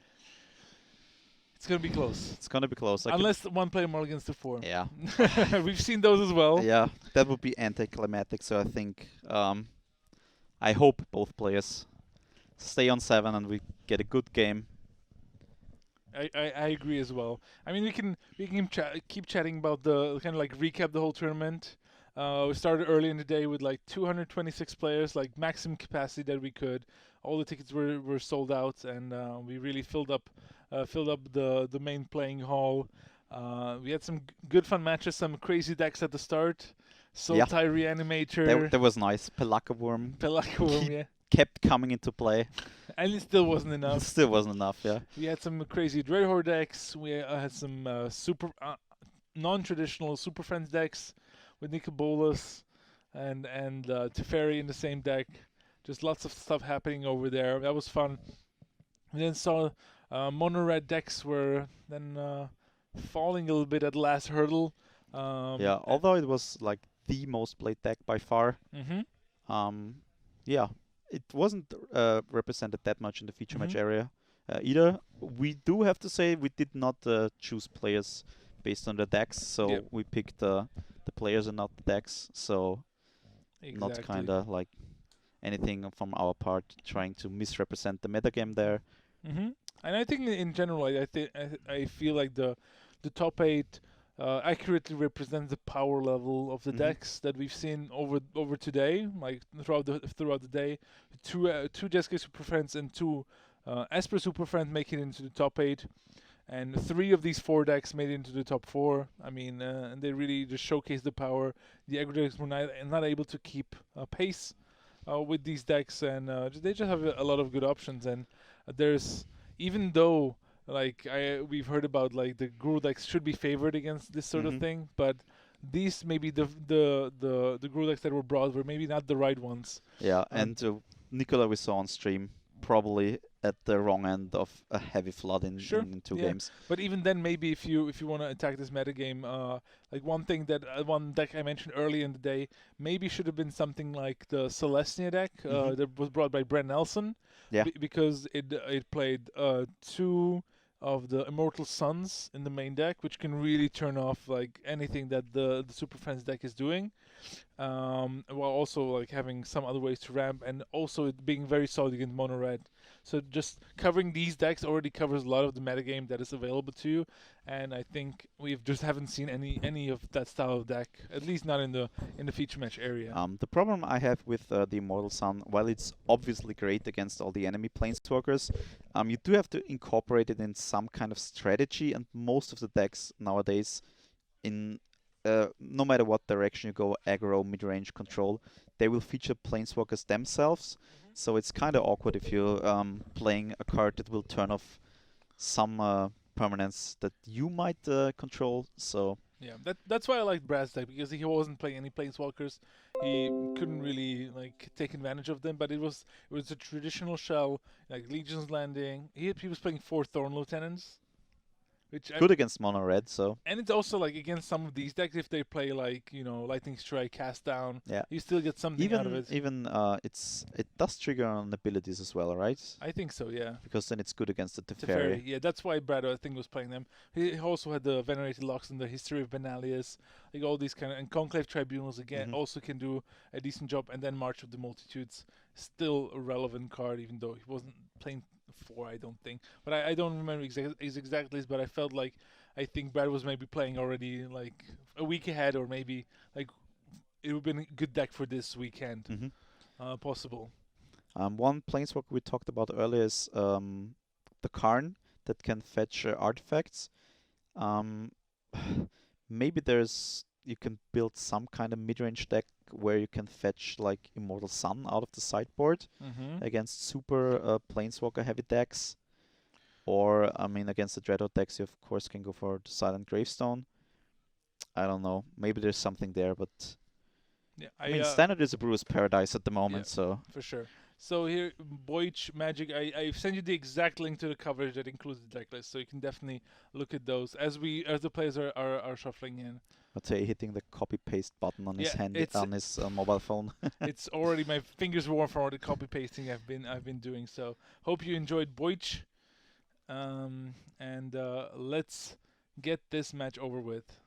It's gonna be close. It's gonna be close. Unless one player mulligans to 4. Yeah. We've seen those as well. Yeah, that would be anticlimactic. So I think, I hope both players stay on 7 and we get a good game. I agree as well. I mean, we can keep chatting about the kind of like recap the whole tournament. We started early in the day with like 226 players, like maximum capacity that we could. All the tickets were sold out, and we really filled up the main playing hall. We had some good fun matches, some crazy decks at the start, Sultai Reanimator. That was nice. Pelaka Worm. Pelaka Worm, yeah. Kept coming into play. And it still wasn't enough. It still wasn't enough, yeah. We had some crazy Dreadhorde decks. We had some non-traditional Super Friends decks with Nicobolas and Teferi in the same deck. Just lots of stuff happening over there. That was fun. We then saw mono red decks were then falling a little bit at the last hurdle. Yeah, although it was like the most played deck by far. Yeah, it wasn't represented that much in the feature match area either. We do have to say we did not choose players based on the decks, so we picked the players and not the decks. So not kind of like anything from our part trying to misrepresent the metagame there. And I think in general, I feel like the top 8 accurately represents the power level of the decks that we've seen over today, like throughout the day. Two Jeskai Superfriends and 2 Esper Superfriends make it into the top 8, and 3 of these 4 decks made it into the top 4. I mean, and they really just showcase the power. The aggro decks were not able to keep pace with these decks, and they just have a lot of good options. And there's, even though like we've heard about like the Guru decks should be favored against this sort of thing, but these maybe the Guru decks that were brought were maybe not the right ones. Yeah, and Nicola we saw on stream probably at the wrong end of a heavy flood in 2 games. But even then, maybe if you want to attack this metagame, like one deck I mentioned early in the day, maybe should have been something like the Celestia deck that was brought by Brent Nelson. Yeah. Because it played 2 of the Immortal Suns in the main deck, which can really turn off like anything that the Super Friends deck is doing, while also like having some other ways to ramp, and also it being very solid against mono red. So just covering these decks already covers a lot of the metagame that is available to you, and I think we've just haven't seen any of that style of deck, at least not in the feature match area. The problem I have with the Immortal Sun, while it's obviously great against all the enemy planeswalkers, you do have to incorporate it in some kind of strategy, and most of the decks nowadays, in no matter what direction you go, aggro, mid-range, control, they will feature planeswalkers themselves. So it's kind of awkward if you're playing a card that will turn off some permanents that you might control. So yeah, that's why I liked Brad's deck, because he wasn't playing any planeswalkers. He couldn't really like take advantage of them, but it was a traditional shell, like Legion's Landing. He was playing 4 Thorn Lieutenants. Which good against mono red, so. And it's also like against some of these decks, if they play like, you know, Lightning Strike, Cast Down, you still get something out of it. Even it does trigger on abilities as well, right? I think so, yeah. Because then it's good against the Teferi. Yeah, that's why Brad, I think, was playing them. He also had the Venerated Locks and the History of Benalius, like all these kind of, and Conclave Tribunals again also can do a decent job. And then March of the Multitudes, still a relevant card, even though he wasn't playing 4, I don't think, but I don't remember his exact list, but I think Brad was maybe playing already like a week ahead, or maybe like it would have been a good deck for this weekend. Possible. One planeswalker we talked about earlier is the Karn that can fetch artifacts. Maybe you can build some kind of mid-range deck where you can fetch like Immortal Sun out of the sideboard against super planeswalker heavy decks. Or, I mean, against the Dreadhorde decks, you of course can go for the Silent Gravestone. I don't know. Maybe there's something there, but yeah, I mean, Standard is a brewer's paradise at the moment, so. For sure. So here, Boych Magic, I've sent you the exact link to the coverage that includes the deck list, so you can definitely look at those as the players are shuffling in. Matej hitting the copy-paste button on his hand, on his mobile phone. It's already, my fingers warm from all the copy-pasting I've been doing, so hope you enjoyed Boych. And let's get this match over with.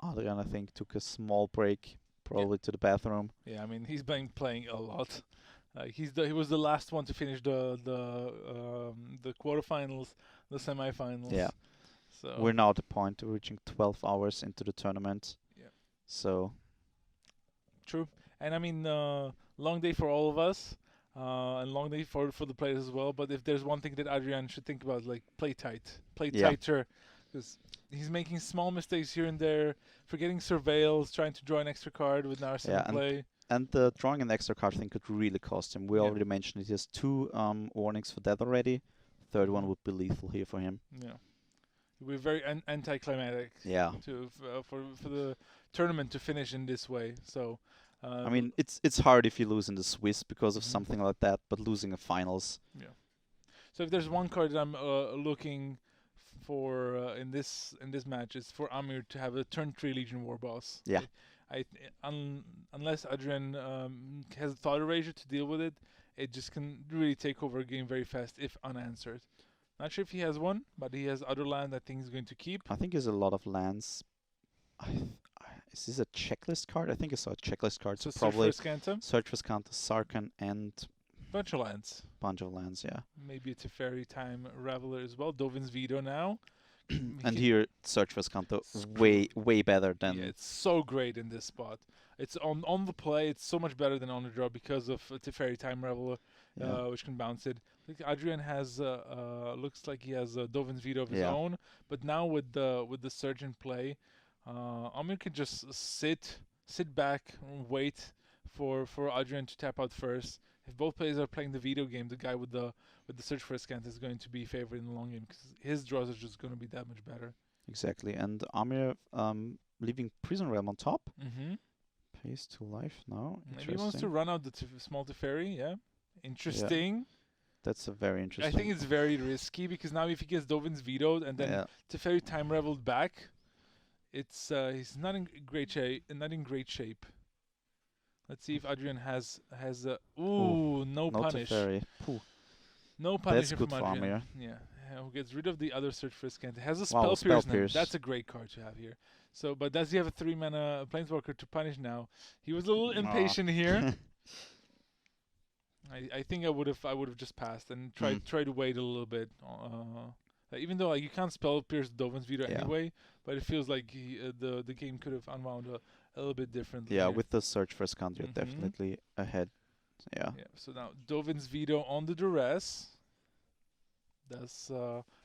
Adrian, I think, took a small break, probably to the bathroom. Yeah, I mean, he's been playing a lot. He was the last one to finish the quarterfinals, the semifinals. Yeah. So we're now at the point of reaching 12 hours into the tournament. Yeah. So. True, and I mean, long day for all of us. And long day for the players as well. But if there's one thing that Adrian should think about, like play tight, play tighter, because he's making small mistakes here and there, forgetting surveils, trying to draw an extra card with Narset in play. And drawing an extra card thing could really cost him. We already mentioned it. He has 2 warnings for death already. Third one would be lethal here for him. Yeah. It would be very anticlimactic for the tournament to finish in this way. So, I mean, it's hard if you lose in the Swiss because of something like that, but losing a finals. Yeah. So if there's one card that I'm looking for in this match, it's for Amir to have a turn 3 Legion War Boss. Yeah. Unless Adrian has a thought erasure to deal with it, it just can really take over a game very fast if unanswered. Not sure if he has one, but he has other land I think he's going to keep. I think he has a lot of lands. Is this a checklist card? I think I saw a checklist card. So probably Search for Scanta, Sarkhan, and bunch of lands. Yeah. Maybe a Teferi Time Raveler as well. Dovin's Veto now. And here, Search for Scanta way better than... Yeah, it's so great in this spot. It's on the play, it's so much better than on the draw because of Teferi Time Raveler, which can bounce it. I think Adrian has, looks like he has Dovin's Veto of his own, but now with the Surge in play, Amir can just sit back, and wait for Adrian to tap out first. If both players are playing the veto game, the guy with the Search for a Scant is going to be favored in the long game because his draws are just going to be that much better. Exactly, and Amir leaving Prison Realm on top. Pays 2 life now. Maybe he wants to run out the small Teferi, yeah. Interesting. Yeah. That's a very interesting. I think it's very risky because now if he gets Dovin's vetoed and then Teferi time reveled back, it's he's not in great shape. Let's see if Adrian has no punish. Teferi. No punish. That's good for Amir. Yeah. Who gets rid of the other Search for Scant. Has a Spell Pierce now. That's a great card to have here. So, but does he have a 3-mana Planeswalker to punish now? He was a little impatient here. I think I would have just passed and tried to wait a little bit. Even though you can't Spell Pierce Dovin's Veto anyway, but it feels like the game could have unwound a little bit differently. Yeah, with the Search for Scant, you're definitely ahead. Yeah. So now Dovin's Veto on the duress. Does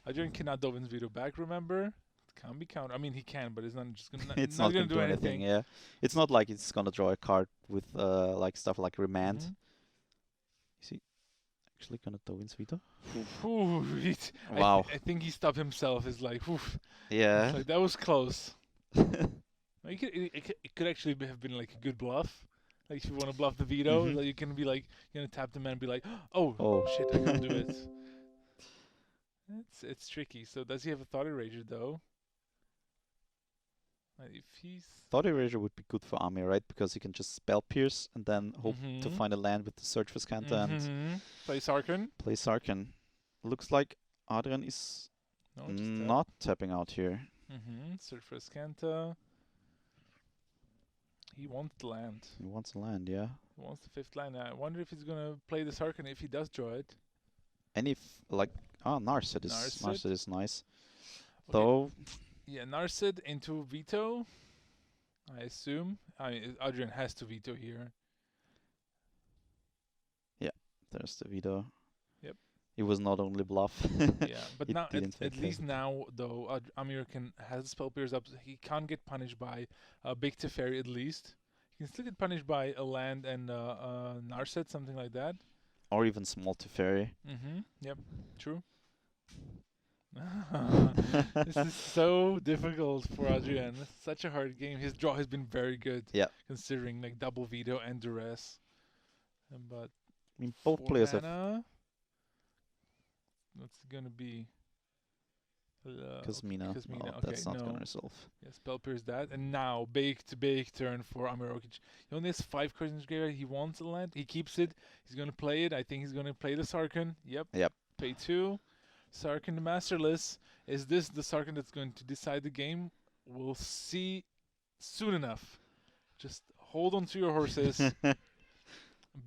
Adrian cannot Dovin's Veto back? Remember, it can't be counted. I mean, he can, but it's not just gonna. It's not gonna do anything. Yeah, it's not like it's gonna draw a card with like stuff like Remand. Is he actually gonna Dovin's Veto? Wow. I think he stopped himself. It's like, yeah. It's like, that was close. It could actually have been like a good bluff. Like if you want to bluff the veto, like you can be like, you're gonna tap the man and be like, oh shit, I can't do it. It's tricky. So does he have a Thought Erasure though? If he's Thought Erasure would be good for Amir, right? Because he can just Spell Pierce and then hope to find a land with the Search for Scanta and play Sarkhan. Looks like Adrian is not tapping out here. Search for Scanta. He wants the land. He wants a land, yeah. He wants the 5th land. I wonder if he's gonna play the Sarkhan if he does draw it. And if Narset is nice. Okay. Though yeah, Narset into veto, I assume. Adrian has to veto here. Yeah, there's the veto. Yep. It was not only bluff. Yeah, but now at least now though Amir has Spell Pierce up. He can't get punished by a big Teferi at least. He can still get punished by a land and Narset, something like that. Or even small Teferi. Yep, true. This is so difficult for Adrian. It's such a hard game. His draw has been very good. Yeah. Considering like double veto and duress. But I mean, both players have. What's it gonna be? Kasmina. Okay, that's not gonna resolve. Yeah, Spell Pierce that, and now big turn for Amir Okic. He only has 5 cards in his graveyard. He wants a land. He keeps it. He's gonna play it. I think he's gonna play the Sarkhan. Yep. Pay 2. Sarkhan the Masterless. Is this the Sarkhan that's going to decide the game? We'll see soon enough. Just hold on to your horses.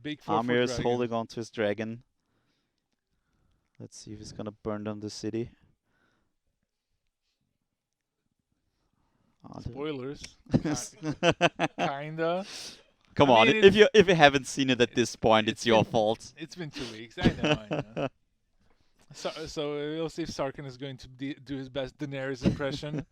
Big 4/4 Amir's dragon. holding on to his dragon. Let's see if he's gonna burn down the city. Spoilers. Kinda. Come on, if you haven't seen it at this point, it's your fault. It's been 2 weeks. I know. So we'll see if Sarkin is going to do his best Daenerys impression.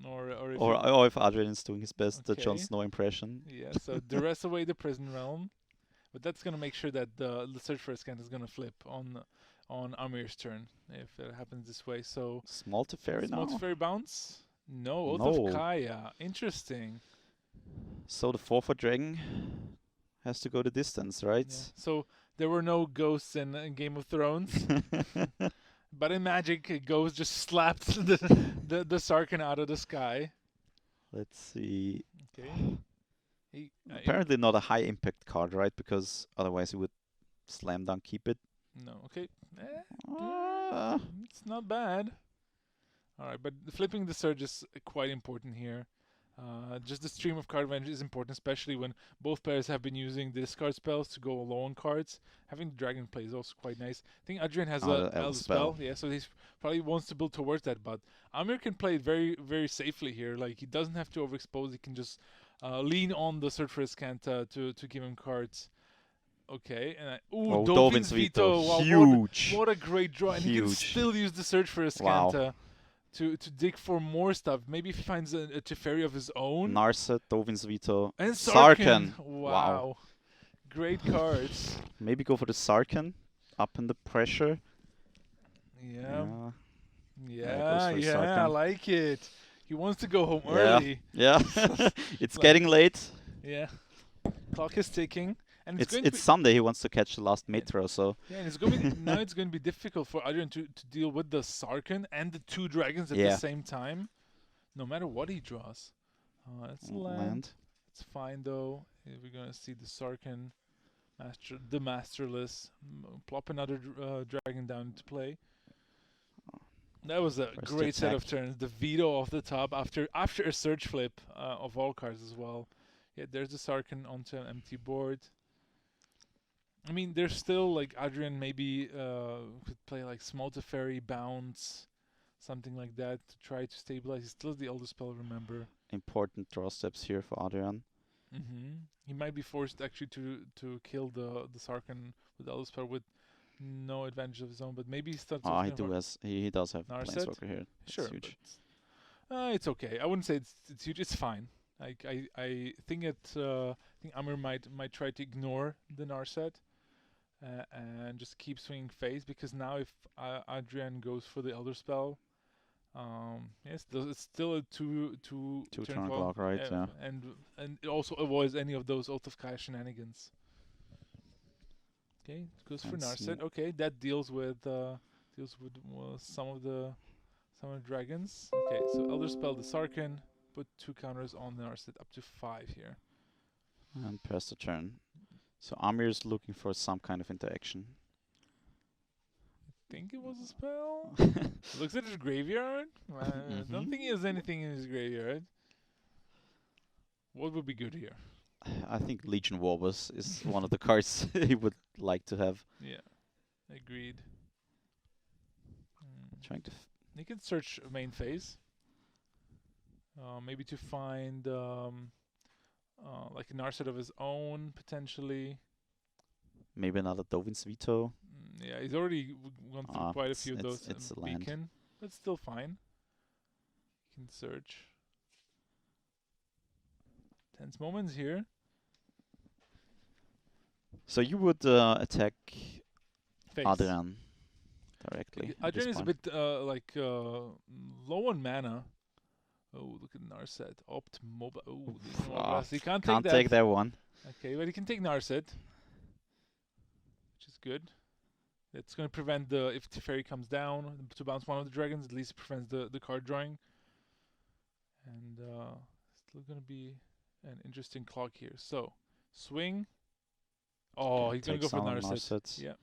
Or if Adrian is doing his best the Jon Okay. Snow impression. Yeah, so duress away the prison realm. But that's going to make sure that the search for a scant is going to flip on Amir's turn if it happens this way. So Small Teferi now? Small Teferi bounce? No, Oath No. of Kaya. Interesting. So the 4/4 dragon has to go the distance, right? Yeah. So there were no ghosts in Game of Thrones. But in Magic, a ghost just slapped the Sarkin out of the sky. Let's see. Okay. Apparently not a high impact card, right? Because otherwise he would slam dunk keep it. No, okay. It's not bad. Alright, but flipping the surge is quite important here. Just the stream of card advantage is important, especially when both players have been using the discard spells to go low on cards. Having the dragon play is also quite nice. I think Adrian has a Elder spell. Yeah, so he probably wants to build towards that, but Amir can play it very, very safely here. Like, he doesn't have to overexpose, he can just lean on the search for a Scanta to give him cards. Okay, and Dovin's Veto. Wow, huge. What a great draw. And he can still use the search for a Scanta. Wow. To dig for more stuff. Maybe if he finds a Teferi of his own. Narset, Dovin's Veto, and Sarkin. Wow. Wow. Great cards. Maybe go for the Sarkin, up in the pressure. Yeah, I like it. He wants to go home early. Yeah, it's getting late. Yeah, clock is ticking. And it's Sunday. He wants to catch the last metro, so yeah. And it's going to be now. It's going to be difficult for Adrian to deal with the Sarkin and the two dragons at the same time, no matter what he draws. It's land. It's fine though. We're going to see the Sarkin, the masterless, plop another dragon down to play. That was a great set of turns. The veto off the top after a search flip of all cards as well. Yeah, there's the Sarkin onto an empty board. I mean, there's still, like, Adrian maybe could play, like, Small Teferi, Bounce, something like that to try to stabilize. He still has the Elder Spell, remember. Important draw steps here for Adrian. He might be forced, actually, to kill the Sarkin with Elder Spell with no advantage of his own, but maybe he starts off he does have Planeswalker here. Sure, huge. It's okay. I wouldn't say it's huge. It's fine. Like, I think I think Amir might try to ignore the Narset. And just keep swinging phase, because now if Adrian goes for the Elder Spell, yes, it's still a two turn clock, right? Yeah. And it also avoids any of those Oath of Kaya shenanigans. Okay, it goes for Narset. Okay, that deals with some of the dragons. Okay, so Elder Spell the Sarkin, put 2 counters on the Narset, up to 5 here. And pass the turn. So Amir's looking for some kind of interaction. I think it was a spell. Looks at his graveyard. I don't think he has anything in his graveyard. What would be good here? I think Legion Warbus is one of the cards he would like to have. Yeah, agreed. Trying to. He can search main phase. Maybe to find. Like a Narset of his own, potentially. Maybe another Dovin's Veto. Yeah, he's already gone through quite a few of those. It's a Beacon, land. but still fine. You can search. Tense moments here. So you would attack Face. Adrian directly. Adrian is a bit low on mana. Oh, look at Narset. Opt Mobile. Oh, he can't take that one. Okay, but he can take Narset, which is good. It's going to prevent if Teferi comes down to bounce one of the dragons, at least it prevents the card drawing. And still going to be an interesting clock here. So, swing. Oh, he's going to go for Narset. Yeah.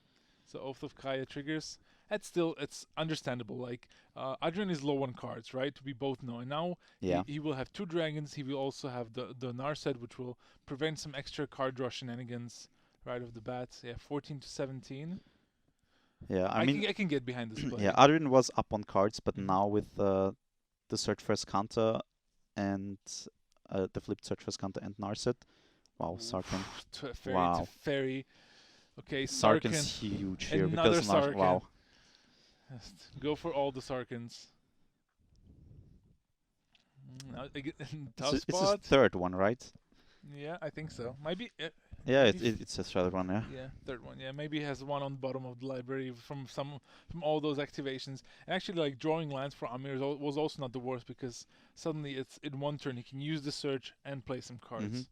So, Oath of Kaya triggers. It's understandable. Like, Adrian is low on cards, right? We both know. And now he will have 2 dragons. He will also have the Narset, which will prevent some extra card draw shenanigans right off the bat. Yeah, 14 to 17. Yeah, I mean, I can get behind this play. Yeah, Adrian was up on cards, but now with the search for Scanta and the flipped search for Scanta and Narset. Wow, Sarkin. Teferi. Okay, Sarkhan's huge here Another because not, Sarkhan. wow. Go for all the Sarkhans. Tough It's his spot. third one, right? Yeah, I think so. Maybe. Yeah, maybe it's his third one. Yeah. Yeah, third one. Yeah, maybe he has one on the bottom of the library from all those activations. And actually, like drawing lands for Amir was also not the worst because suddenly it's in one turn he can use the search and play some cards.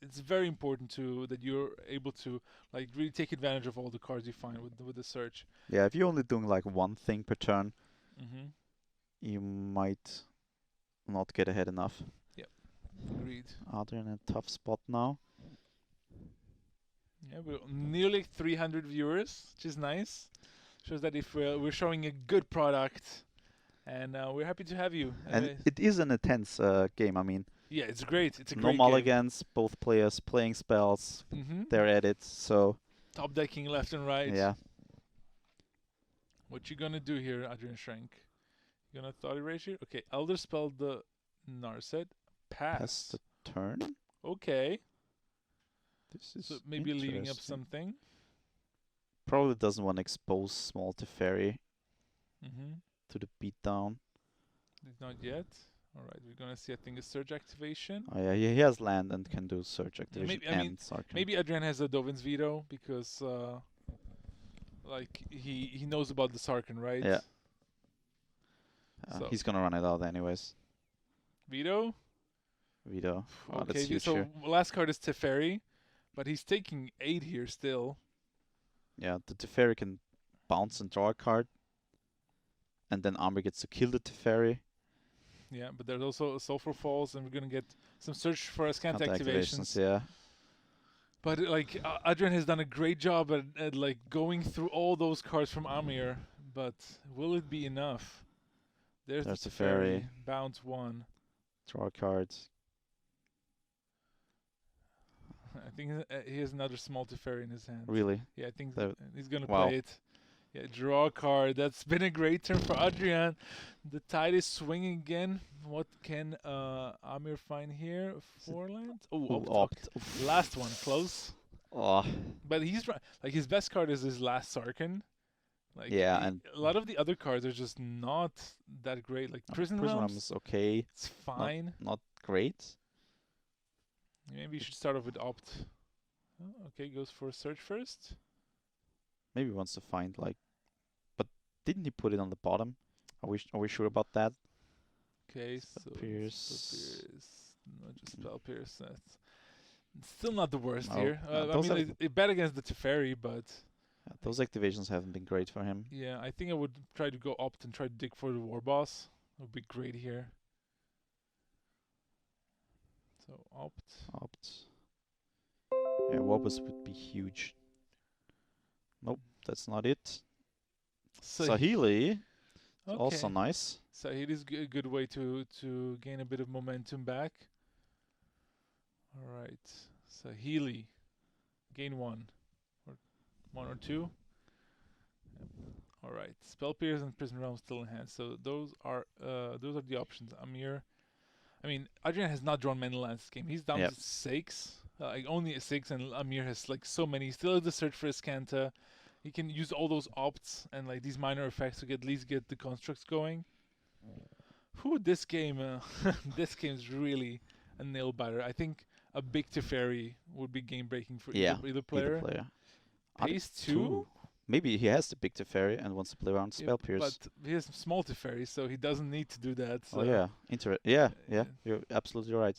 It's very important that you're able to like really take advantage of all the cards you find with the search. Yeah, if you're only doing like one thing per turn, you might not get ahead enough. Yep, agreed. Adrian in a tough spot now. Yeah, we're nearly 300 viewers, which is nice. Shows that if we're showing a good product, and we're happy to have you. And it is an intense game. I mean, yeah, it's great. It's a no great mulligans. Both players playing spells. They're at it. So top decking left and right. yeah. What you gonna do here, Adrian Schrenk? You gonna thought erase here? Okay, Elder spell the Narset. Pass the turn. Okay. This is so maybe leaving up something. Probably doesn't want to expose small Teferi to the beatdown. Not yet. All right, we're gonna see. I think a surge activation. Oh yeah, he has land and can do surge activation. Yeah, maybe Adrian has a Dovin's veto because like he knows about the Sarkhan, right? Yeah. So he's gonna run it out anyways. Veto. Veto. Wow, okay, that's huge so here. last card is Teferi, but he's taking 8 here still. Yeah, the Teferi can bounce and draw a card, and then Amir gets to kill the Teferi. Yeah, but there's also Sulfur Falls, and we're gonna get some search for Ascant activations. Yeah. But like Adrian has done a great job at like going through all those cards from Amir, but will it be enough? There's the Teferi. Bounce 1. Draw cards. I think he has another small Teferi in his hand. Really? Yeah, I think he's gonna play it. Yeah, draw a card. That's been a great turn for Adrian. The tide is swinging again. What can Amir find here? 4 lands? Oh, opt. Last one, close. Oh. But he's like his best card is his last Sarkhan. Like yeah, and a lot of the other cards are just not that great. Like Prison Realm is okay. It's fine. Not great. Maybe you should start off with opt. Oh, okay, goes for search first. Maybe he wants to find like, but didn't he put it on the bottom? Are we sure about that? Okay, Spell Pierce. Not just Spell Pierce. That's still not the worst No. here. I mean, it bet against the Teferi, but those activations haven't been great for him. Yeah, I think I would try to go opt and try to dig for the War Boss. That would be great here. So opt. Yeah, War Boss would be huge. Nope, that's not it. Saheeli, also nice. Saheeli is a good way to gain a bit of momentum back. All right, Saheeli, gain 1 or 2. All right, Spell Pierce and Prison Realm still in hand. So those are the options. Amir, I mean, Adrian has not drawn many lands this game. He's down to 6, like only a 6, and Amir has like so many. He still has the search for Ascanta. He can use all those opts and like these minor effects to at least get the constructs going. This game, this game is really a nail biter. I think a big Teferi would be game breaking for either player. Pace 2. Maybe he has the big Teferi and wants to play around Spell Pierce. But he has small Teferi, so he doesn't need to do that. So oh yeah, yeah. You're absolutely right.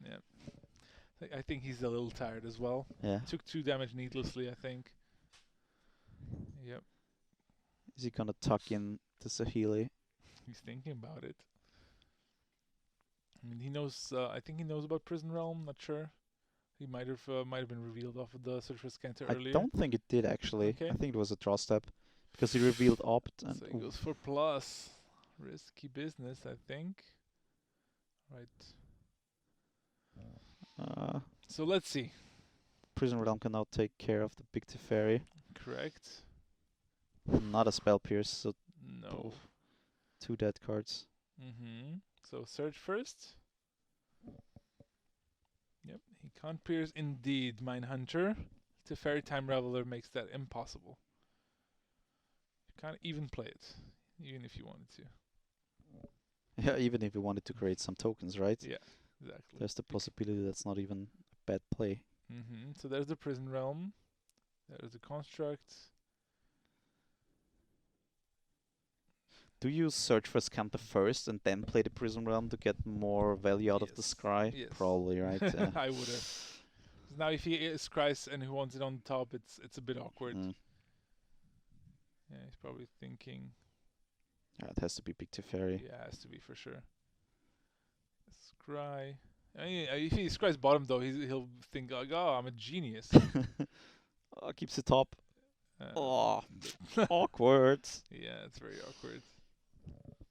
Yeah, I think he's a little tired as well. Yeah. Took 2 damage needlessly, I think. Yep. Is he gonna tuck in the Saheeli? He's thinking about it. I mean, he knows. I think he knows about Prison Realm. Not sure. He might have been revealed off of the search for Ascanta earlier. I don't think it did actually. Okay. I think it was a draw step because he revealed opt. And so he goes for plus. Risky business, I think. Right. So let's see. Prison Realm can now take care of the big Teferi. Correct. Not a Spell Pierce, so no. 2 dead cards. So search first. Yep, he can't pierce indeed, Mindhunter. Teferi Time Raveler makes that impossible. You can't even play it, even if you wanted to. Yeah, even if you wanted to create some tokens, right? Yeah, exactly. There's the possibility that's not even a bad play. So there's the Prison Realm. There's the Construct. Do you search for Scanter first and then play the Prison Realm to get more value out of the scry? Yes. Probably, right? I would have. Now if he scries and who wants it on the top, it's a bit awkward. Yeah, he's probably thinking. Yeah, it has to be big Teferi. Yeah, it has to be for sure. Scry. I mean, if he scries bottom though, he'll think like, oh, I'm a genius. Oh, keeps the top. Awkward. Yeah, it's very awkward.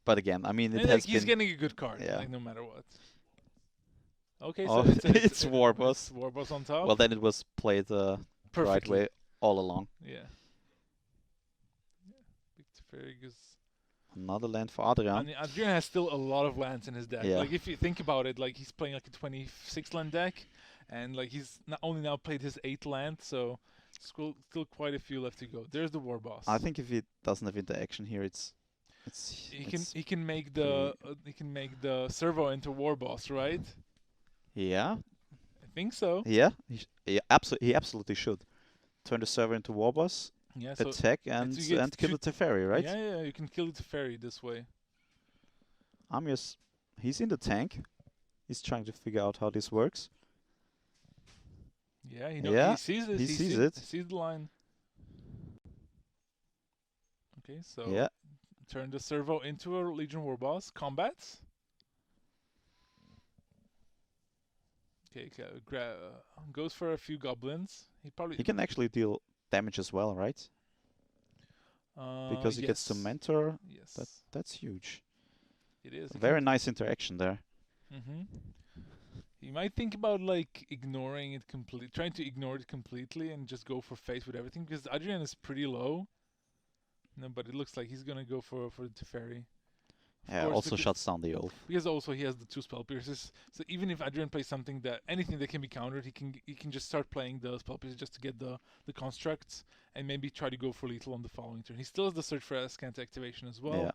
But again, I mean, he's getting a good card, like no matter what. Okay, so it's Warboss. It's Warboss on top. Well, then it was played the right way all along. Yeah. Big Teferi goes. Another land for Adrian. Adrian has still a lot of lands in his deck. Yeah. Like if you think about it, like he's playing like a 26 land deck, and like he's not only now played his 8th land, so still quite a few left to go. There's the Warboss. I think if he doesn't have interaction here, he can make the servo into Warboss, right? Yeah. I think so. Yeah. He absolutely should turn the server into Warboss. Yeah, so attack and kill the Teferi, right? Yeah, you can kill the Teferi this way. Amir's, he's in the tank. He's trying to figure out how this works. Yeah, he sees it. He sees it. He sees the line. Okay, so turn the servo into a Legion Warboss. Combats. Okay, goes for a few goblins. He can actually deal damage as well, right? Because he gets to mentor. Yes. That's huge. It is. Very nice interaction there. You might think about like ignoring it trying to ignore it completely and just go for face with everything because Adrian is pretty low. No, but it looks like he's gonna go for the Teferi. Yeah, also shuts down the Oath. Because also he has the 2 spell pierces. So even if Adrian plays anything that can be countered, he can just start playing the spell pierces just to get the constructs and maybe try to go for lethal on the following turn. He still has the search for Ascant activation as well. Yeah.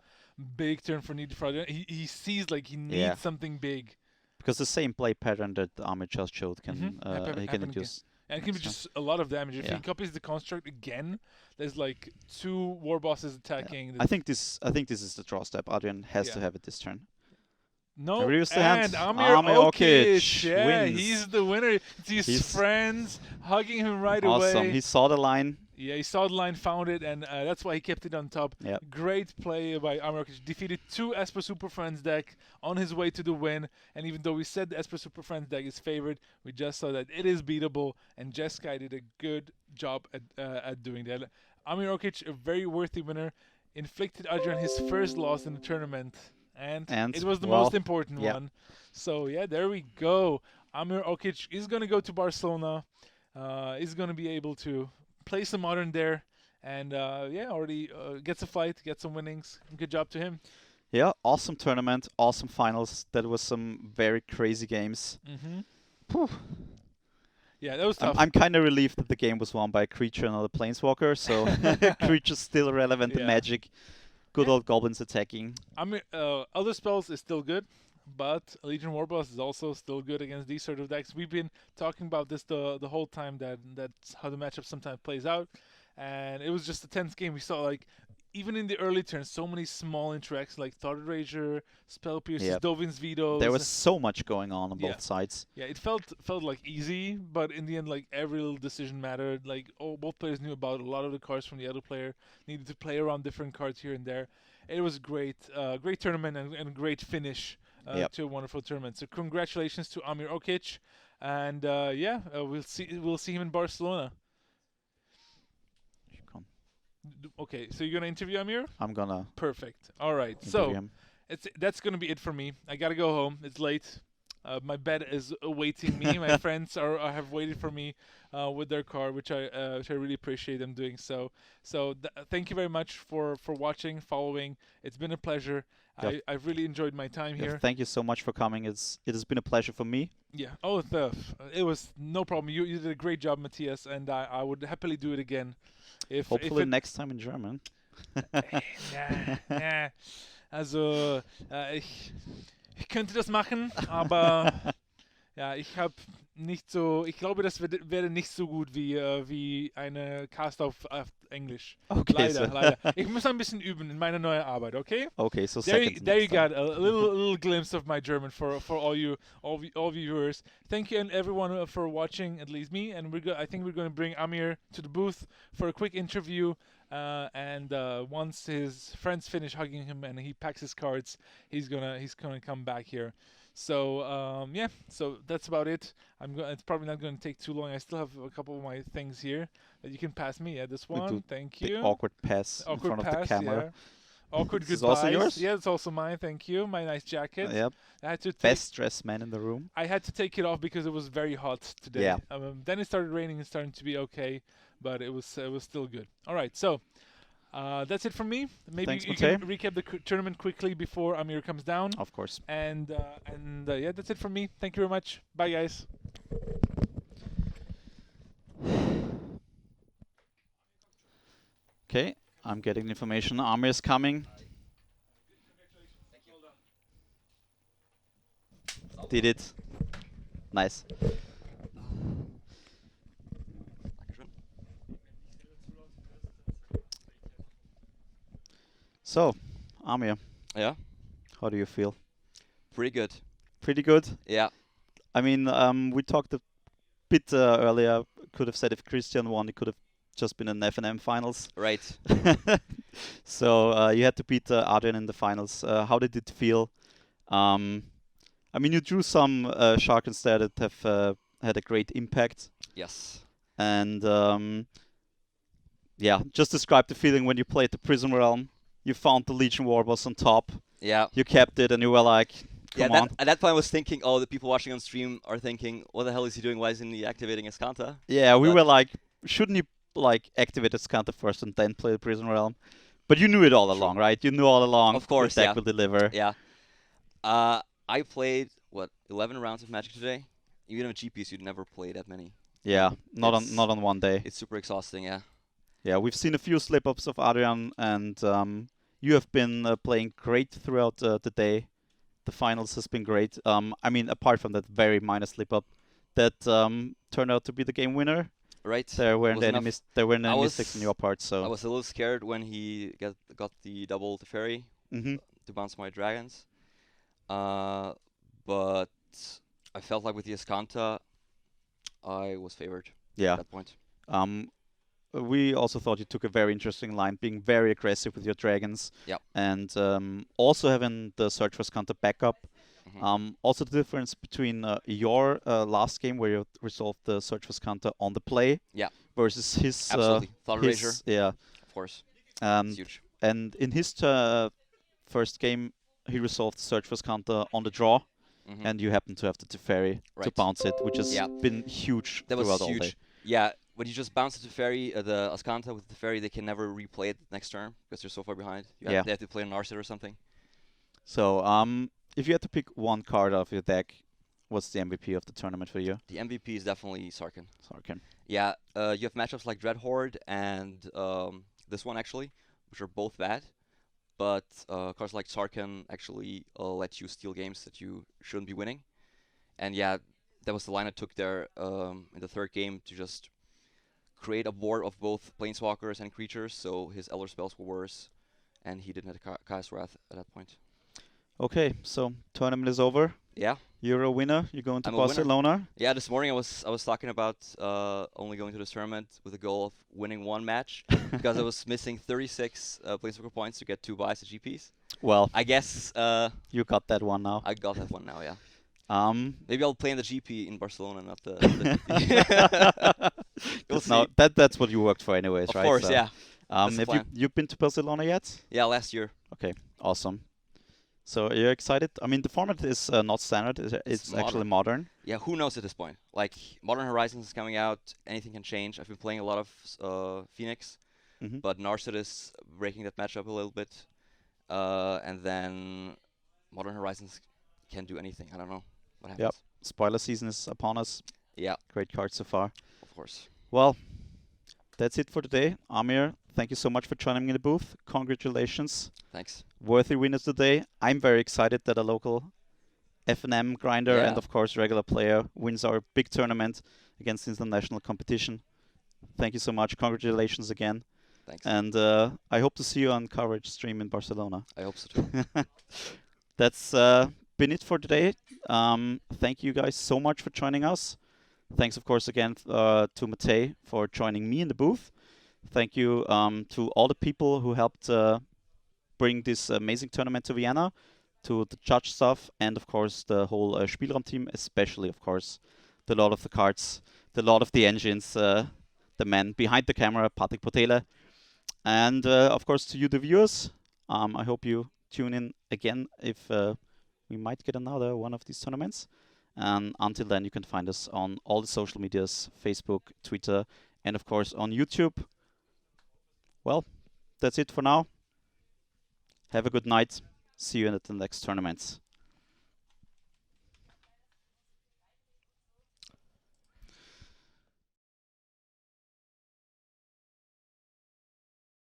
Big turn for need for Adrian. He sees like he needs something big. Because the same play pattern that Amir just showed can he can induce. And it can be just a lot of damage. If he copies the construct again, there's like 2 war bosses attacking. Yeah. I think this is the draw step. Adrian has to have it this turn. No, and Amir Okic wins. He's the winner. His friends hugging him right away. Awesome. He saw the line. Yeah, he saw the line, found it, and that's why he kept it on top. Yep. Great play by Amir Okic. Defeated 2 Esper Superfriends deck on his way to the win. And even though we said the Esper Superfriends deck is favored, we just saw that it is beatable. And Jeskai did a good job at doing that. Amir Okic, a very worthy winner, inflicted Adrian his first loss in the tournament. And it was the most important one. So, yeah, there we go. Amir Okic is going to go to Barcelona. Is going to be able to play some Modern there, and already gets a flight, gets some winnings. Good job to him. Yeah, awesome tournament, awesome finals. That was some very crazy games. Yeah, that was tough. I'm kind of relieved that the game was won by a creature and not a planeswalker, so creature's still relevant in Magic. Good old goblins attacking. Other spells is still good, but Legion Warboss is also still good against these sort of decks. We've been talking about this the whole time, that's how the matchup sometimes plays out. And it was just a tense game. We saw, like, even in the early turns, so many small interacts, like Thought Rager, Spell Pierces, Dovin's Vetoes. There was so much going on both sides. Yeah, it felt like easy, but in the end, like, every little decision mattered. Like, both players knew about a lot of the cards from the other player, needed to play around different cards here and there. It was a great tournament and a great finish to a wonderful tournament. So congratulations to Amir Okic, and we'll see him in Barcelona. Okay, so you're gonna interview Amir? I'm gonna. Perfect. All right. So that's gonna be it for me. I gotta go home. It's late. My bed is awaiting me. My friends have waited for me with their car, which I really appreciate them doing so. So thank you very much for watching, following. It's been a pleasure. Yep. I've really enjoyed my time here. Thank you so much for coming. It has been a pleasure for me. Yeah. Oh, it was no problem. You did a great job, Matthias, and I would happily do it again. Hopefully next time in German. Ja. Also, ich könnte das machen, aber ja, ich glaube, das wäre nicht so gut wie eine Cast auf Englisch. Okay, leider. Ich muss ein bisschen üben in meiner neuen Arbeit, okay? Okay, so there you got a little glimpse of my German for all viewers. Thank you and everyone for watching, at least me, and I think we're going to bring Amir to the booth for a quick interview. And once his friends finish hugging him and he packs his cards, he's gonna come back here. So yeah, so that's about it. It's probably not going to take too long. I still have a couple of my things here that you can pass me. Yeah, this one. Thank you. The awkward pass in front of the camera. Yeah. Awkward goodbyes. Is also yours? Yeah, it's also mine. Thank you. My nice jacket. Yep. I had to best dressed man in the room. I had to take it off because it was very hot today. Yeah. Then it started raining and starting to be okay, but it was still good. All right, so. That's it from me. Maybe Thanks, you Matej. can recap the tournament quickly before Amir comes down. Of course. And yeah, that's it from me. Thank you very much. Bye, guys. Okay, I'm getting the information. Amir is coming. Did it. Nice. So, Amir. Yeah? How do you feel? Pretty good. Pretty good? Yeah. I mean, we talked a bit earlier. Could have said if Christian won, it could have just been an F&M finals. Right. So you had to beat Adrian in the finals. How did it feel? I mean, you drew some Sharkens there that have had a great impact. Yes. And yeah, just describe the feeling when you played the Prism Realm. You found the Legion War was on top. Yeah. You kept it, and you were like, come on. At that point, I was thinking, oh, the people watching on stream are thinking, what the hell is he doing? Why isn't he activating Escanta? Yeah, we were like, shouldn't he like activate Escanta first and then play the Prison Realm? But you knew it all along, right? You knew all along. Of course, the deck will deliver. Yeah. I played 11 rounds of Magic today. Even with GPs, you'd never play that many. Yeah, not on one day. It's super exhausting. Yeah. Yeah, we've seen a few slip-ups of Adrian, and you have been playing great throughout the day. The finals has been great. I mean, apart from that very minor slip-up that turned out to be the game winner. Right. There weren't any mistakes on your part. So I was a little scared when he got the double Teferi to bounce my dragons. But I felt like with the Escanta, I was favored at that point. We also thought you took a very interesting line, being very aggressive with your dragons. Yep. And also having the Search for Escanta backup. Also the difference between your last game where you resolved the Search for Escanta on the play versus his... Absolutely. Thought Erasure. Yeah. Of course. It's huge. And in his first game, he resolved the Search for Escanta on the draw. And you happen to have the Teferi to bounce it, which has been huge throughout all day. Yeah, when you just bounce the Teferi, the Escanta with the Teferi, they can never replay it next turn because they're so far behind. They have to play an Narset or something. So, if you had to pick one card out of your deck, what's the MVP of the tournament for you? The MVP is definitely Sarkhan. Sarkhan. Yeah, you have matchups like Dreadhorde and this one actually, which are both bad. But cards like Sarkhan actually let you steal games that you shouldn't be winning. And yeah, that was the line I took there in the third game to just create a board of both Planeswalkers and creatures, so his Elder spells were worse, and he didn't have Kai's Wrath at that point. Okay, so tournament is over. Yeah. You're a winner. You're going to Barcelona. Yeah, this morning I was talking about only going to this tournament with the goal of winning one match because I was missing 36 Planeswalker points to get 2 buys at GPs. Well, I guess you got that one now. I got that one now, yeah. Maybe I'll play in the GP in Barcelona, not the We'll see. That's what you worked for anyways, right? Of course, so, yeah. Have you been to Barcelona yet? Yeah, last year. Okay, awesome. So are you excited? I mean, the format is not standard. It's actually modern. Yeah, who knows at this point? Like, Modern Horizons is coming out. Anything can change. I've been playing a lot of Phoenix, but Narset is breaking that matchup a little bit. And then Modern Horizons can do anything. I don't know what happens. Yep. Spoiler season is upon us. Yeah. Great card so far. Of course. Well, that's it for today. Amir, thank you so much for joining me in the booth. Congratulations. Thanks. Worthy winners today. I'm very excited that a local F&M grinder and, of course, regular player wins our big tournament against international competition. Thank you so much. Congratulations again. Thanks. And I hope to see you on coverage stream in Barcelona. I hope so too. That's been it for today. Thank you guys so much for joining us. Thanks, of course, again to Matej for joining me in the booth. Thank you to all the people who helped bring this amazing tournament to Vienna, to the judge staff, and, of course, the whole Spielraum team, especially, of course, the Lord of the Cards, the Lord of the Engines, the man behind the camera, Patrick Potele. And, of course, to you, the viewers. I hope you tune in again if we might get another one of these tournaments. And until then, you can find us on all the social medias, Facebook, Twitter, and, of course, on YouTube. Well, that's it for now. Have a good night. See you at the next tournaments.